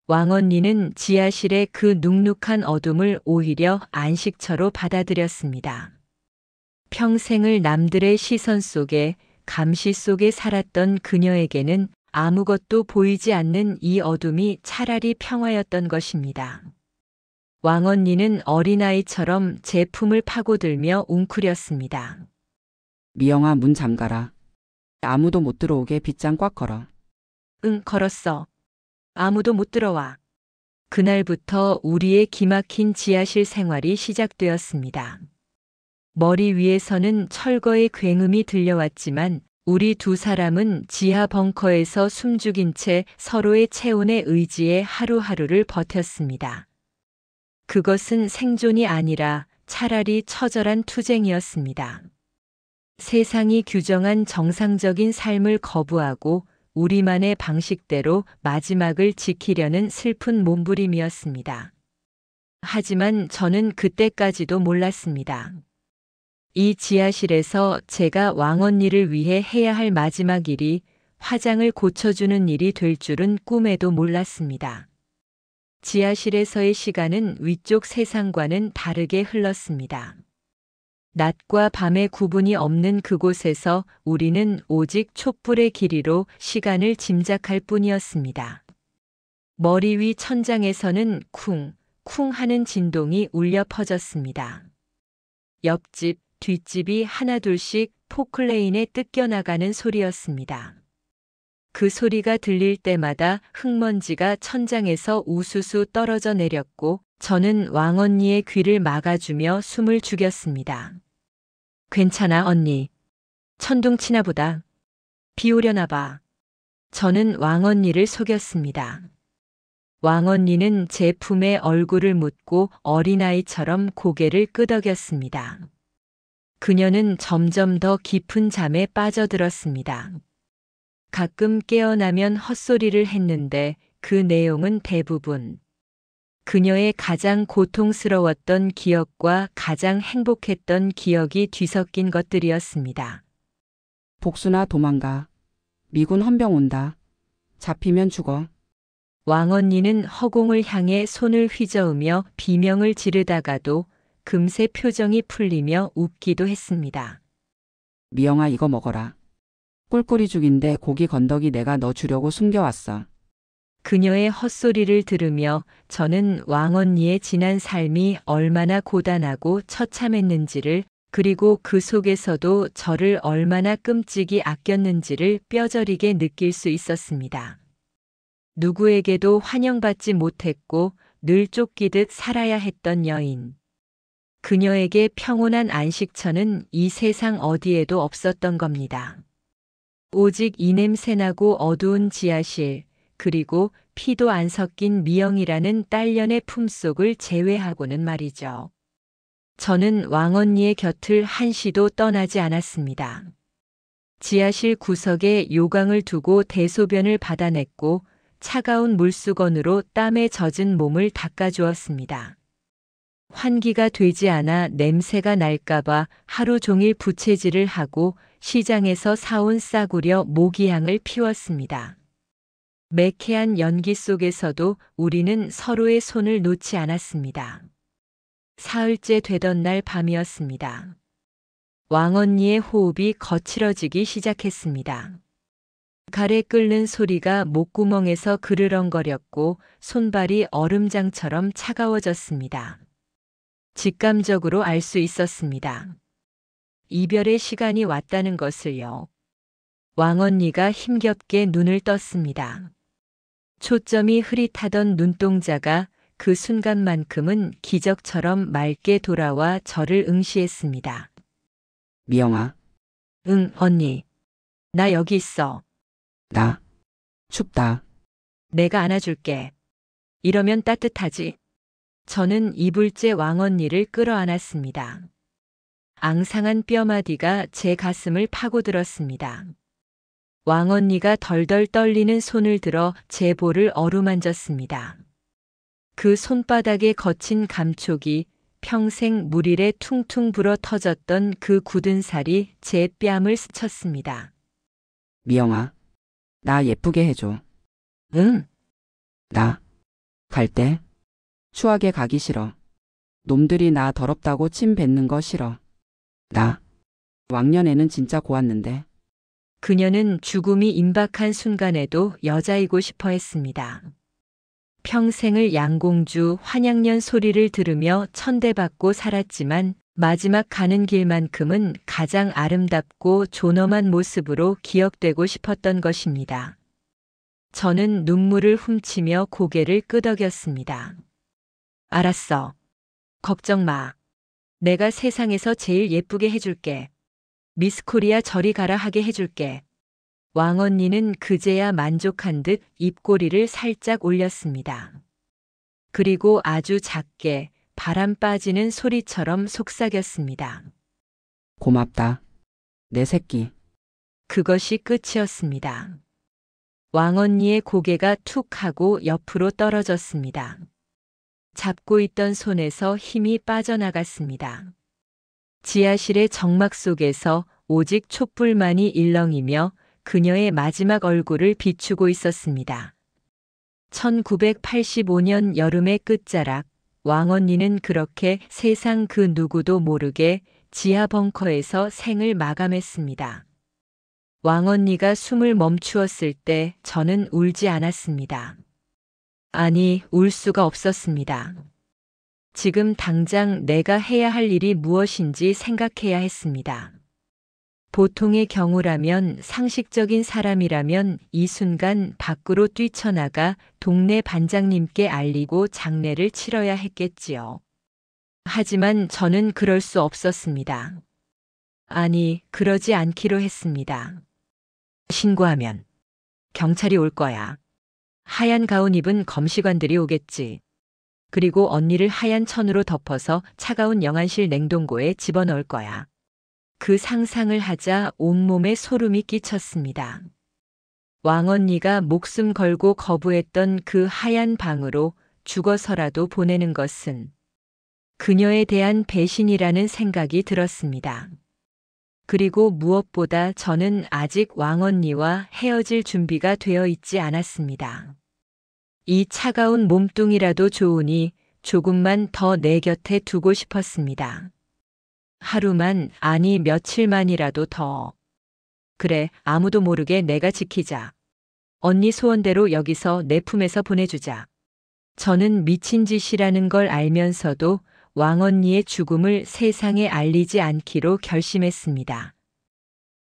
Speaker 1: 왕언니는 지하실의 그 눅눅한 어둠을 오히려 안식처로 받아들였습니다. 평생을 남들의 시선 속에 감시 속에 살았던 그녀에게는 아무것도 보이지 않는 이 어둠이 차라리 평화였던 것입니다. 왕언니는 어린아이처럼 제 품을 파고들며 웅크렸습니다.
Speaker 4: 미영아, 문 잠가라. 아무도 못 들어오게 빗장 꽉 걸어.
Speaker 1: 응, 걸었어. 아무도 못 들어와. 그날부터 우리의 기막힌 지하실 생활이 시작되었습니다. 머리 위에서는 철거의 굉음이 들려왔지만 우리 두 사람은 지하 벙커에서 숨죽인 채 서로의 체온에 의지해 하루하루를 버텼습니다. 그것은 생존이 아니라 차라리 처절한 투쟁이었습니다. 세상이 규정한 정상적인 삶을 거부하고 우리만의 방식대로 마지막을 지키려는 슬픈 몸부림이었습니다. 하지만 저는 그때까지도 몰랐습니다. 이 지하실에서 제가 왕언니를 위해 해야 할 마지막 일이 화장을 고쳐주는 일이 될 줄은 꿈에도 몰랐습니다. 지하실에서의 시간은 위쪽 세상과는 다르게 흘렀습니다. 낮과 밤의 구분이 없는 그곳에서 우리는 오직 촛불의 길이로 시간을 짐작할 뿐이었습니다. 머리 위 천장에서는 쿵, 쿵 하는 진동이 울려 퍼졌습니다. 옆집, 뒷집이 하나둘씩 포클레인에 뜯겨나가는 소리였습니다. 그 소리가 들릴 때마다 흙먼지가 천장에서 우수수 떨어져 내렸고 저는 왕언니의 귀를 막아주며 숨을 죽였습니다. 괜찮아, 언니. 천둥 치나 보다. 비 오려나 봐. 저는 왕언니를 속였습니다. 왕언니는 제 품에 얼굴을 묻고 어린아이처럼 고개를 끄덕였습니다. 그녀는 점점 더 깊은 잠에 빠져들었습니다. 가끔 깨어나면 헛소리를 했는데 그 내용은 대부분 그녀의 가장 고통스러웠던 기억과 가장 행복했던 기억이 뒤섞인 것들이었습니다.
Speaker 4: 복수나 도망가. 미군 헌병 온다. 잡히면 죽어.
Speaker 1: 왕언니는 허공을 향해 손을 휘저으며 비명을 지르다가도 금세 표정이 풀리며 웃기도 했습니다.
Speaker 4: 미영아, 이거 먹어라. 꿀꿀이 죽인데 고기 건더기 내가 너 주려고 숨겨왔어.
Speaker 1: 그녀의 헛소리를 들으며 저는 왕언니의 지난 삶이 얼마나 고단하고 처참했는지를 그리고 그 속에서도 저를 얼마나 끔찍이 아꼈는지를 뼈저리게 느낄 수 있었습니다. 누구에게도 환영받지 못했고 늘 쫓기듯 살아야 했던 여인. 그녀에게 평온한 안식처는 이 세상 어디에도 없었던 겁니다. 오직 이 냄새나고 어두운 지하실, 그리고 피도 안 섞인 미영이라는 딸년의 품속을 제외하고는 말이죠. 저는 왕언니의 곁을 한시도 떠나지 않았습니다. 지하실 구석에 요강을 두고 대소변을 받아냈고 차가운 물수건으로 땀에 젖은 몸을 닦아주었습니다. 환기가 되지 않아 냄새가 날까봐 하루 종일 부채질을 하고 시장에서 사온 싸구려 모기향을 피웠습니다. 매캐한 연기 속에서도 우리는 서로의 손을 놓지 않았습니다. 사흘째 되던 날 밤이었습니다. 왕언니의 호흡이 거칠어지기 시작했습니다. 가래 끓는 소리가 목구멍에서 그르렁거렸고 손발이 얼음장처럼 차가워졌습니다. 직감적으로 알 수 있었습니다. 이별의 시간이 왔다는 것을요. 왕언니가 힘겹게 눈을 떴습니다. 초점이 흐릿하던 눈동자가 그 순간만큼은 기적처럼 맑게 돌아와 저를 응시했습니다.
Speaker 4: 미영아,
Speaker 1: 응, 언니. 나 여기 있어.
Speaker 4: 나 춥다.
Speaker 1: 내가 안아줄게. 이러면 따뜻하지. 저는 이불째 왕언니를 끌어안았습니다. 앙상한 뼈마디가 제 가슴을 파고들었습니다. 왕언니가 덜덜 떨리는 손을 들어 제 볼을 어루만졌습니다. 그 손바닥에 거친 감촉이 평생 물일에 퉁퉁 불어 터졌던 그 굳은 살이 제 뺨을 스쳤습니다.
Speaker 4: 미영아, 나 예쁘게 해줘.
Speaker 1: 응,
Speaker 4: 나 갈 때 추하게 가기 싫어. 놈들이 나 더럽다고 침 뱉는 거 싫어. 나 왕년에는 진짜 고왔는데.
Speaker 1: 그녀는 죽음이 임박한 순간에도 여자이고 싶어 했습니다. 평생을 양공주 환양년 소리를 들으며 천대받고 살았지만 마지막 가는 길만큼은 가장 아름답고 존엄한 모습으로 기억되고 싶었던 것입니다. 저는 눈물을 훔치며 고개를 끄덕였습니다. 알았어. 걱정 마. 내가 세상에서 제일 예쁘게 해줄게. 미스 코리아 저리 가라 하게 해줄게. 왕언니는 그제야 만족한 듯 입꼬리를 살짝 올렸습니다. 그리고 아주 작게 바람 빠지는 소리처럼 속삭였습니다.
Speaker 4: 고맙다. 내 새끼.
Speaker 1: 그것이 끝이었습니다. 왕언니의 고개가 툭 하고 옆으로 떨어졌습니다. 잡고 있던 손에서 힘이 빠져나갔습니다. 지하실의 정막 속에서 오직 촛불만이 일렁이며 그녀의 마지막 얼굴을 비추고 있었습니다. 1985년 여름의 끝자락, 왕언니는 그렇게 세상 그 누구도 모르게 지하 벙커에서 생을 마감했습니다. 왕언니가 숨을 멈추었을 때 저는 울지 않았습니다. 아니, 울 수가 없었습니다. 지금 당장 내가 해야 할 일이 무엇인지 생각해야 했습니다. 보통의 경우라면 상식적인 사람이라면 이 순간 밖으로 뛰쳐나가 동네 반장님께 알리고 장례를 치러야 했겠지요. 하지만 저는 그럴 수 없었습니다. 아니, 그러지 않기로 했습니다. 신고하면 경찰이 올 거야. 하얀 가운 입은 검시관들이 오겠지. 그리고 언니를 하얀 천으로 덮어서 차가운 영안실 냉동고에 집어넣을 거야. 그 상상을 하자 온몸에 소름이 끼쳤습니다. 왕언니가 목숨 걸고 거부했던 그 하얀 방으로 죽어서라도 보내는 것은 그녀에 대한 배신이라는 생각이 들었습니다. 그리고 무엇보다 저는 아직 왕언니와 헤어질 준비가 되어 있지 않았습니다. 이 차가운 몸뚱이라도 좋으니 조금만 더 내 곁에 두고 싶었습니다. 하루만, 아니 며칠만이라도 더. 그래, 아무도 모르게 내가 지키자. 언니 소원대로 여기서 내 품에서 보내주자. 저는 미친 짓이라는 걸 알면서도 왕언니의 죽음을 세상에 알리지 않기로 결심했습니다.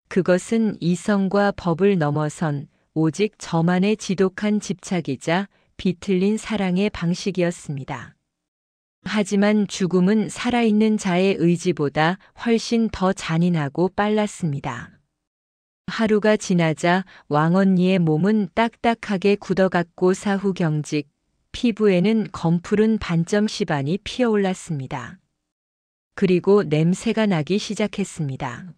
Speaker 1: 그것은 이성과 법을 넘어선 오직 저만의 지독한 집착이자 비틀린 사랑의 방식이었습니다. 하지만 죽음은 살아있는 자의 의지보다 훨씬 더 잔인하고 빨랐습니다. 하루가 지나자 왕언니의 몸은 딱딱하게 굳어갔고 사후경직, 피부에는 검푸른 반점 시반이 피어올랐습니다. 그리고 냄새가 나기 시작했습니다.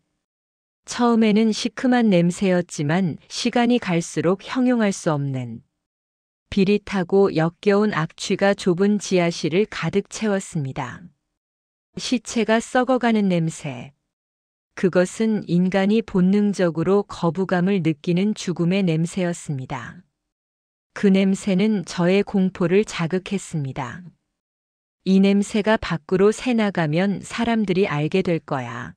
Speaker 1: 처음에는 시큼한 냄새였지만 시간이 갈수록 형용할 수 없는 비릿하고 역겨운 악취가 좁은 지하실을 가득 채웠습니다. 시체가 썩어가는 냄새. 그것은 인간이 본능적으로 거부감을 느끼는 죽음의 냄새였습니다. 그 냄새는 저의 공포를 자극했습니다. 이 냄새가 밖으로 새나가면 사람들이 알게 될 거야.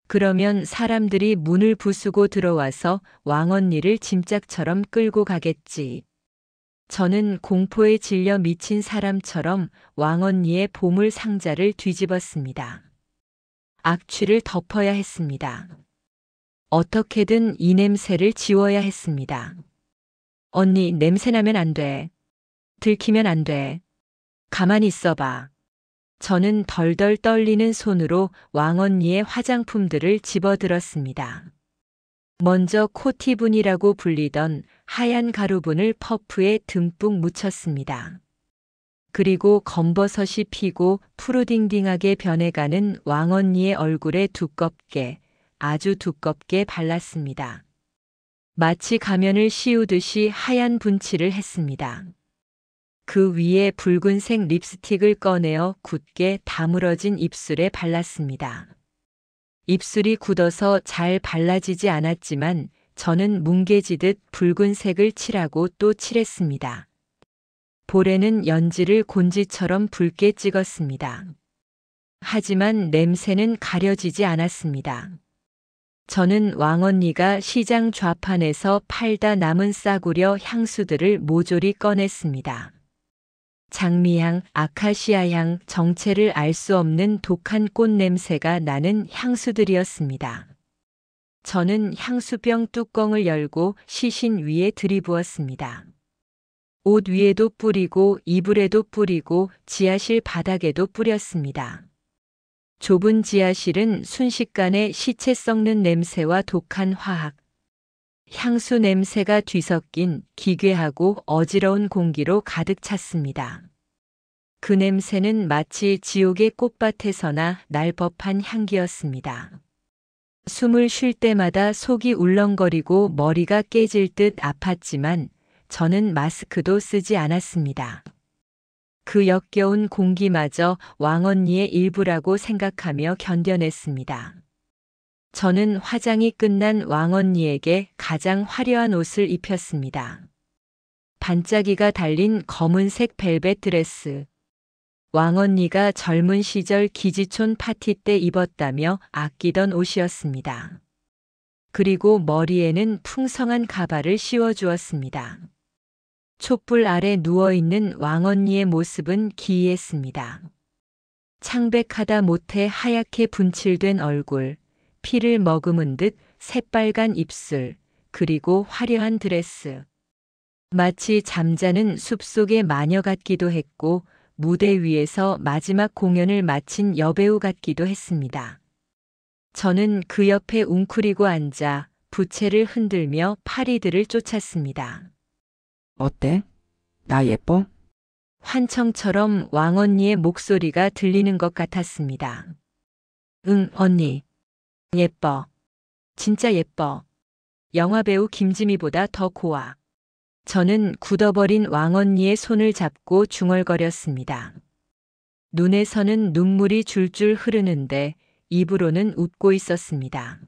Speaker 1: 그러면 사람들이 문을 부수고 들어와서 왕언니를 짐짝처럼 끌고 가겠지. 저는 공포에 질려 미친 사람처럼 왕언니의 보물 상자를 뒤집었습니다. 악취를 덮어야 했습니다. 어떻게든 이 냄새를 지워야 했습니다. 언니, 냄새나면 안 돼. 들키면 안 돼. 가만히 있어봐. 저는 덜덜 떨리는 손으로 왕언니의 화장품들을 집어들었습니다. 먼저 코티분이라고 불리던 하얀 가루분을 퍼프에 듬뿍 묻혔습니다. 그리고 검버섯이 피고 푸르딩딩하게 변해가는 왕언니의 얼굴에 두껍게, 아주 두껍게 발랐습니다. 마치 가면을 씌우듯이 하얀 분칠을 했습니다. 그 위에 붉은색 립스틱을 꺼내어 굳게 다물어진 입술에 발랐습니다. 입술이 굳어서 잘 발라지지 않았지만 저는 뭉개지듯 붉은색을 칠하고 또 칠했습니다. 볼에는 연지를 곤지처럼 붉게 찍었습니다. 하지만 냄새는 가려지지 않았습니다. 저는 왕언니가 시장 좌판에서 팔다 남은 싸구려 향수들을 모조리 꺼냈습니다. 장미향, 아카시아향, 정체를 알 수 없는 독한 꽃 냄새가 나는 향수들이었습니다. 저는 향수병 뚜껑을 열고 시신 위에 들이부었습니다. 옷 위에도 뿌리고 이불에도 뿌리고 지하실 바닥에도 뿌렸습니다. 좁은 지하실은 순식간에 시체 썩는 냄새와 독한 화학, 향수 냄새가 뒤섞인 기괴하고 어지러운 공기로 가득 찼습니다. 그 냄새는 마치 지옥의 꽃밭에서나 날 법한 향기였습니다. 숨을 쉴 때마다 속이 울렁거리고 머리가 깨질 듯 아팠지만 저는 마스크도 쓰지 않았습니다. 그 역겨운 공기마저 왕언니의 일부라고 생각하며 견뎌냈습니다. 저는 화장이 끝난 왕언니에게 가장 화려한 옷을 입혔습니다. 반짝이가 달린 검은색 벨벳 드레스. 왕언니가 젊은 시절 기지촌 파티 때 입었다며 아끼던 옷이었습니다. 그리고 머리에는 풍성한 가발을 씌워주었습니다. 촛불 아래 누워있는 왕언니의 모습은 기이했습니다. 창백하다 못해 하얗게 분칠된 얼굴, 피를 머금은 듯 새빨간 입술, 그리고 화려한 드레스. 마치 잠자는 숲속의 마녀 같기도 했고 무대 위에서 마지막 공연을 마친 여배우 같기도 했습니다. 저는 그 옆에 웅크리고 앉아 부채를 흔들며 파리들을 쫓았습니다.
Speaker 4: 어때? 나 예뻐?
Speaker 1: 환청처럼 왕언니의 목소리가 들리는 것 같았습니다. 응, 언니. 예뻐. 진짜 예뻐. 영화배우 김지미보다 더 고와. 저는 굳어버린 왕언니의 손을 잡고 중얼거렸습니다. 눈에서는 눈물이 줄줄 흐르는데 입으로는 웃고 있었습니다.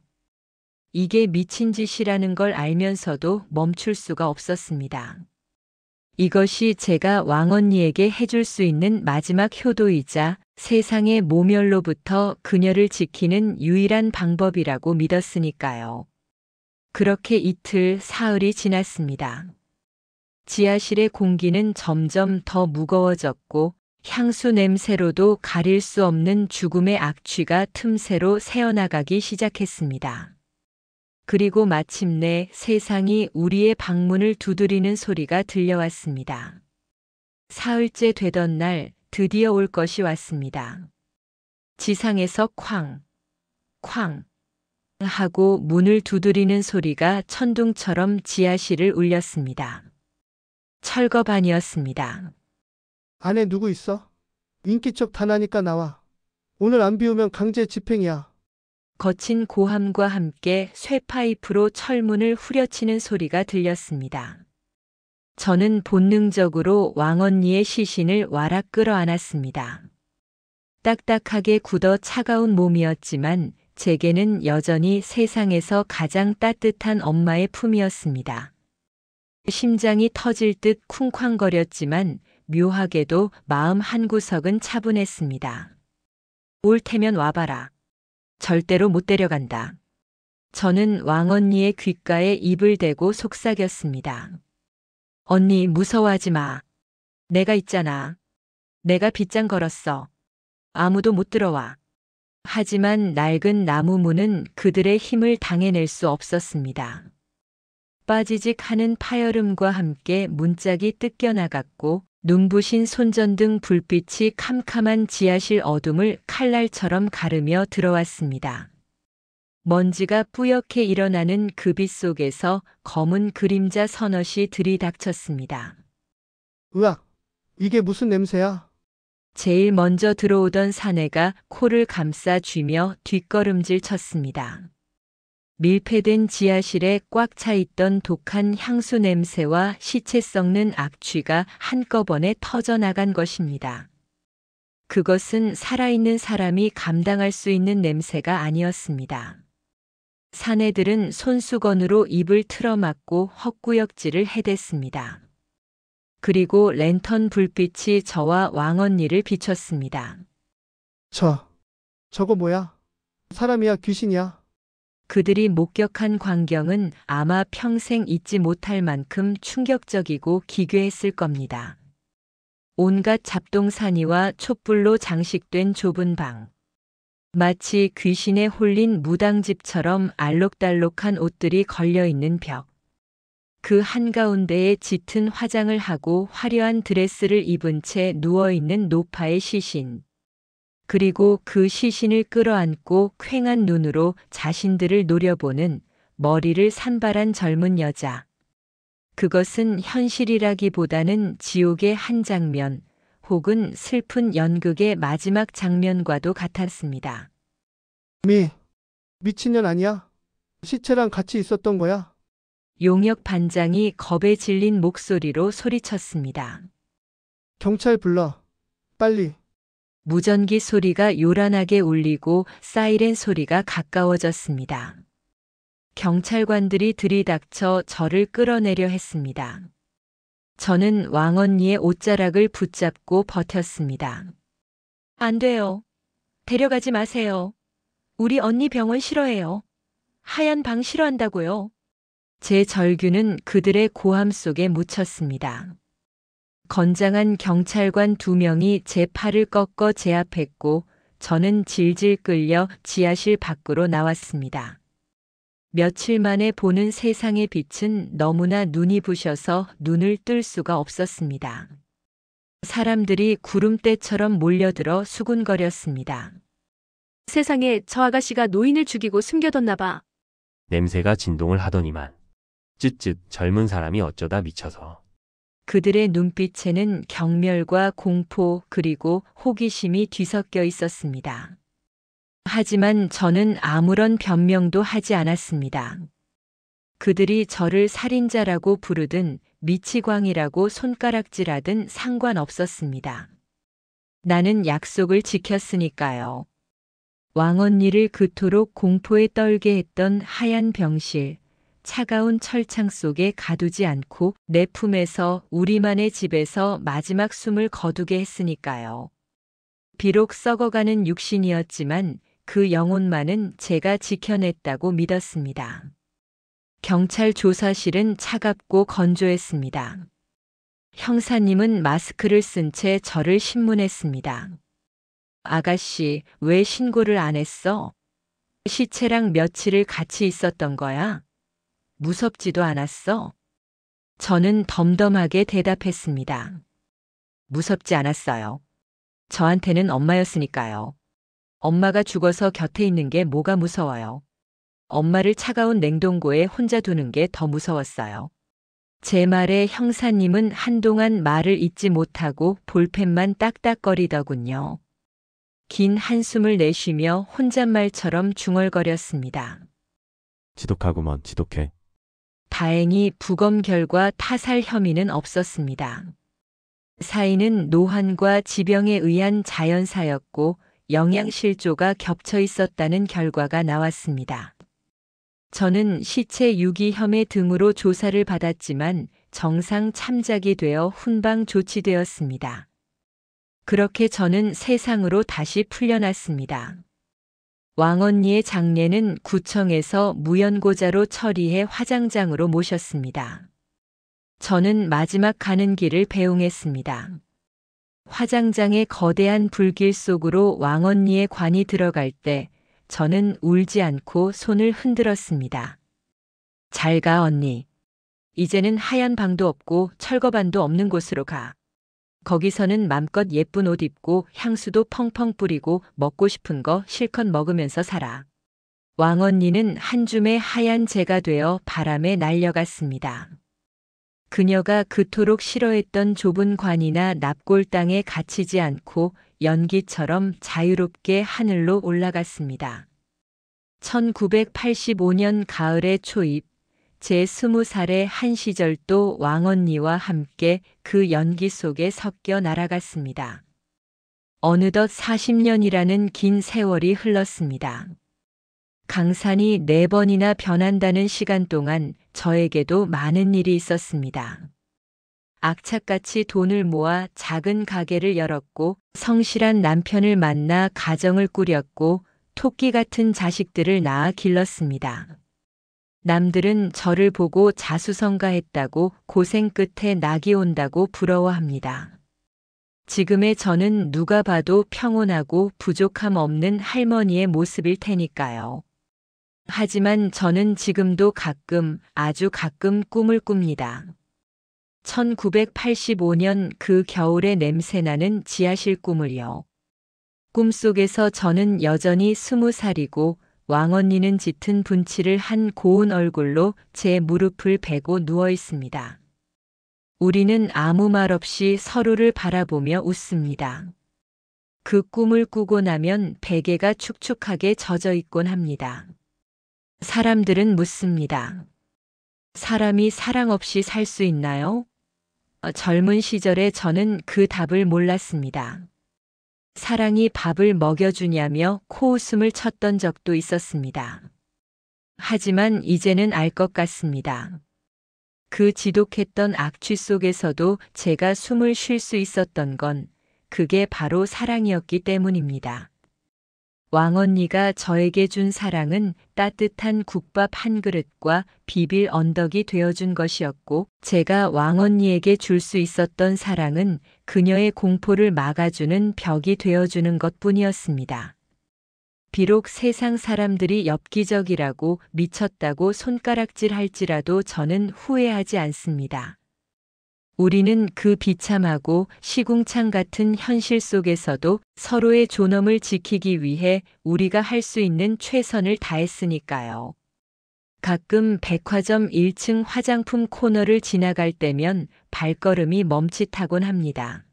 Speaker 1: 이게 미친 짓이라는 걸 알면서도 멈출 수가 없었습니다. 이것이 제가 왕언니에게 해줄 수 있는 마지막 효도이자 세상의 모멸로부터 그녀를 지키는 유일한 방법이라고 믿었으니까요. 그렇게 이틀, 사흘이 지났습니다. 지하실의 공기는 점점 더 무거워졌고 향수 냄새로도 가릴 수 없는 죽음의 악취가 틈새로 새어나가기 시작했습니다. 그리고 마침내 세상이 우리의 방문을 두드리는 소리가 들려왔습니다. 사흘째 되던 날 드디어 올 것이 왔습니다. 지상에서 쾅, 쾅 하고 문을 두드리는 소리가 천둥처럼 지하실을 울렸습니다. 철거반이었습니다.
Speaker 5: 안에 누구 있어? 인기척 다 나니까 나와. 오늘 안 비우면 강제 집행이야.
Speaker 1: 거친 고함과 함께 쇠파이프로 철문을 후려치는 소리가 들렸습니다. 저는 본능적으로 왕언니의 시신을 와락 끌어안았습니다. 딱딱하게 굳어 차가운 몸이었지만 제게는 여전히 세상에서 가장 따뜻한 엄마의 품이었습니다. 심장이 터질 듯 쿵쾅거렸지만 묘하게도 마음 한구석은 차분했습니다. 올 테면 와봐라. 절대로 못 데려간다. 저는 왕언니의 귓가에 입을 대고 속삭였습니다. 언니 무서워하지 마. 내가 있잖아. 내가 빗장 걸었어. 아무도 못 들어와. 하지만 낡은 나무 문은 그들의 힘을 당해낼 수 없었습니다. 빠지직하는 파열음과 함께 문짝이 뜯겨나갔고 눈부신 손전등 불빛이 캄캄한 지하실 어둠을 칼날처럼 가르며 들어왔습니다. 먼지가 뿌옇게 일어나는 그 빛 속에서 검은 그림자 서넛이 들이닥쳤습니다.
Speaker 5: 으악, 이게 무슨 냄새야?
Speaker 1: 제일 먼저 들어오던 사내가 코를 감싸 쥐며 뒷걸음질 쳤습니다. 밀폐된 지하실에 꽉 차 있던 독한 향수 냄새와 시체 썩는 악취가 한꺼번에 터져나간 것입니다. 그것은 살아있는 사람이 감당할 수 있는 냄새가 아니었습니다. 사내들은 손수건으로 입을 틀어막고 헛구역질을 해댔습니다. 그리고 랜턴 불빛이 저와 왕언니를 비췄습니다.
Speaker 5: 저거 뭐야? 사람이야, 귀신이야?
Speaker 1: 그들이 목격한 광경은 아마 평생 잊지 못할 만큼 충격적이고 기괴했을 겁니다. 온갖 잡동사니와 촛불로 장식된 좁은 방. 마치 귀신에 홀린 무당집처럼 알록달록한 옷들이 걸려있는 벽. 그 한가운데에 짙은 화장을 하고 화려한 드레스를 입은 채 누워있는 노파의 시신. 그리고 그 시신을 끌어안고 퀭한 눈으로 자신들을 노려보는 머리를 산발한 젊은 여자. 그것은 현실이라기보다는 지옥의 한 장면 혹은 슬픈 연극의 마지막 장면과도 같았습니다.
Speaker 5: 미친년 아니야? 시체랑 같이 있었던 거야?
Speaker 1: 용역 반장이 겁에 질린 목소리로 소리쳤습니다.
Speaker 5: 경찰 불러. 빨리.
Speaker 1: 무전기 소리가 요란하게 울리고 사이렌 소리가 가까워졌습니다. 경찰관들이 들이닥쳐 저를 끌어내려 했습니다. 저는 왕언니의 옷자락을 붙잡고 버텼습니다. 안 돼요. 데려가지 마세요. 우리 언니 병원 싫어해요. 하얀 방 싫어한다고요. 제 절규는 그들의 고함 속에 묻혔습니다. 건장한 경찰관 2명이 제 팔을 꺾어 제압했고 저는 질질 끌려 지하실 밖으로 나왔습니다. 며칠 만에 보는 세상의 빛은 너무나 눈이 부셔서 눈을 뜰 수가 없었습니다. 사람들이 구름대처럼 몰려들어 수군거렸습니다.
Speaker 8: 세상에 저 아가씨가 노인을 죽이고 숨겨뒀나 봐.
Speaker 6: 냄새가 진동을 하더니만. 쯧쯧 젊은 사람이 어쩌다 미쳐서.
Speaker 1: 그들의 눈빛에는 경멸과 공포 그리고 호기심이 뒤섞여 있었습니다. 하지만 저는 아무런 변명도 하지 않았습니다. 그들이 저를 살인자라고 부르든 미치광이라고 손가락질하든 상관없었습니다. 나는 약속을 지켰으니까요. 왕언니를 그토록 공포에 떨게 했던 하얀 병실, 차가운 철창 속에 가두지 않고 내 품에서 우리만의 집에서 마지막 숨을 거두게 했으니까요. 비록 썩어가는 육신이었지만 그 영혼만은 제가 지켜냈다고 믿었습니다. 경찰 조사실은 차갑고 건조했습니다. 형사님은 마스크를 쓴 채 저를 신문했습니다. 아가씨, 왜 신고를 안 했어? 시체랑 며칠을 같이 있었던 거야? 무섭지도 않았어? 저는 덤덤하게 대답했습니다. 무섭지 않았어요. 저한테는 엄마였으니까요. 엄마가 죽어서 곁에 있는 게 뭐가 무서워요. 엄마를 차가운 냉동고에 혼자 두는 게 더 무서웠어요. 제 말에 형사님은 한동안 말을 잇지 못하고 볼펜만 딱딱거리더군요. 긴 한숨을 내쉬며 혼잣말처럼 중얼거렸습니다.
Speaker 7: 지독하구먼, 지독해.
Speaker 1: 다행히 부검결과 타살 혐의는 없었습니다. 사인은 노환과 지병에 의한 자연사였고 영양실조가 겹쳐 있었다는 결과가 나왔습니다. 저는 시체 유기혐의 등으로 조사를 받았지만 정상 참작이 되어 훈방 조치되었습니다. 그렇게 저는 세상으로 다시 풀려났습니다. 왕언니의 장례는 구청에서 무연고자로 처리해 화장장으로 모셨습니다. 저는 마지막 가는 길을 배웅했습니다. 화장장의 거대한 불길 속으로 왕언니의 관이 들어갈 때 저는 울지 않고 손을 흔들었습니다. 잘 가, 언니. 이제는 하얀 방도 없고 철거반도 없는 곳으로 가. 거기서는 맘껏 예쁜 옷 입고 향수도 펑펑 뿌리고 먹고 싶은 거 실컷 먹으면서 살아. 왕언니는 한 줌의 하얀 재가 되어 바람에 날려갔습니다. 그녀가 그토록 싫어했던 좁은 관이나 납골 땅에 갇히지 않고 연기처럼 자유롭게 하늘로 올라갔습니다. 1985년 가을의 초입, 제 20살의 한 시절도 왕언니와 함께 그 연기 속에 섞여 날아갔습니다. 어느덧 40년이라는 긴 세월이 흘렀습니다. 강산이 4번이나 변한다는 시간 동안 저에게도 많은 일이 있었습니다. 악착같이 돈을 모아 작은 가게를 열었고 성실한 남편을 만나 가정을 꾸렸고 토끼 같은 자식들을 낳아 길렀습니다. 남들은 저를 보고 자수성가했다고 고생 끝에 낙이 온다고 부러워합니다. 지금의 저는 누가 봐도 평온하고 부족함 없는 할머니의 모습일 테니까요. 하지만 저는 지금도 가끔, 아주 가끔 꿈을 꿉니다. 1985년 그 겨울에 냄새나는 지하실 꿈을요. 꿈속에서 저는 여전히 20살이고 왕언니는 짙은 분칠을 한 고운 얼굴로 제 무릎을 베고 누워 있습니다. 우리는 아무 말 없이 서로를 바라보며 웃습니다. 그 꿈을 꾸고 나면 베개가 축축하게 젖어 있곤 합니다. 사람들은 묻습니다. 사람이 사랑 없이 살 수 있나요? 젊은 시절에 저는 그 답을 몰랐습니다. 사랑이 밥을 먹여주냐며 코웃음을 쳤던 적도 있었습니다. 하지만 이제는 알 것 같습니다. 그 지독했던 악취 속에서도 제가 숨을 쉴 수 있었던 건 그게 바로 사랑이었기 때문입니다. 왕언니가 저에게 준 사랑은 따뜻한 국밥 한 그릇과 비빌 언덕이 되어준 것이었고 제가 왕언니에게 줄 수 있었던 사랑은 그녀의 공포를 막아주는 벽이 되어주는 것뿐이었습니다. 비록 세상 사람들이 엽기적이라고 미쳤다고 손가락질 할지라도 저는 후회하지 않습니다. 우리는 그 비참하고 시궁창 같은 현실 속에서도 서로의 존엄을 지키기 위해 우리가 할 수 있는 최선을 다했으니까요. 가끔 백화점 1층 화장품 코너를 지나갈 때면 발걸음이 멈칫하곤 합니다.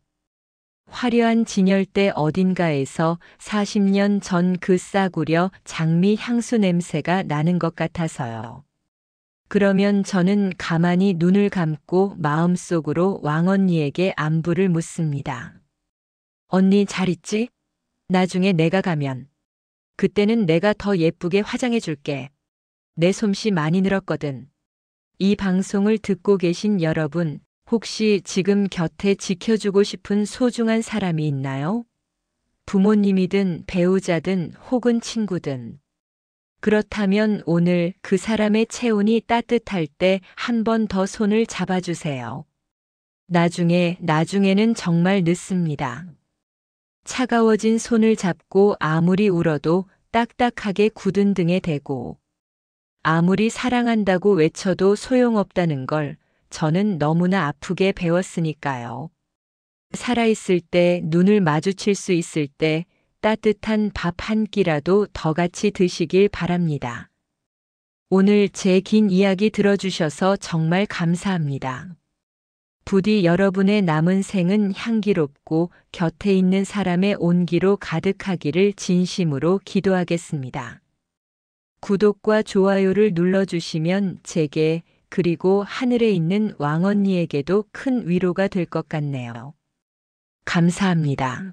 Speaker 1: 화려한 진열대 어딘가에서 40년 전 그 싸구려 장미 향수 냄새가 나는 것 같아서요. 그러면 저는 가만히 눈을 감고 마음속으로 왕언니에게 안부를 묻습니다. 언니 잘 있지? 나중에 내가 가면. 그때는 내가 더 예쁘게 화장해 줄게. 내 솜씨 많이 늘었거든. 이 방송을 듣고 계신 여러분, 혹시 지금 곁에 지켜주고 싶은 소중한 사람이 있나요? 부모님이든 배우자든 혹은 친구든. 그렇다면 오늘 그 사람의 체온이 따뜻할 때 한 번 더 손을 잡아주세요. 나중에는 정말 늦습니다. 차가워진 손을 잡고 아무리 울어도 딱딱하게 굳은 등에 대고 아무리 사랑한다고 외쳐도 소용없다는 걸 저는 너무나 아프게 배웠으니까요. 살아있을 때 눈을 마주칠 수 있을 때 따뜻한 밥 한 끼라도 더 같이 드시길 바랍니다. 오늘 제 긴 이야기 들어주셔서 정말 감사합니다. 부디 여러분의 남은 생은 향기롭고 곁에 있는 사람의 온기로 가득하기를 진심으로 기도하겠습니다. 구독과 좋아요를 눌러주시면 제게 그리고 하늘에 있는 왕언니에게도 큰 위로가 될 것 같네요. 감사합니다.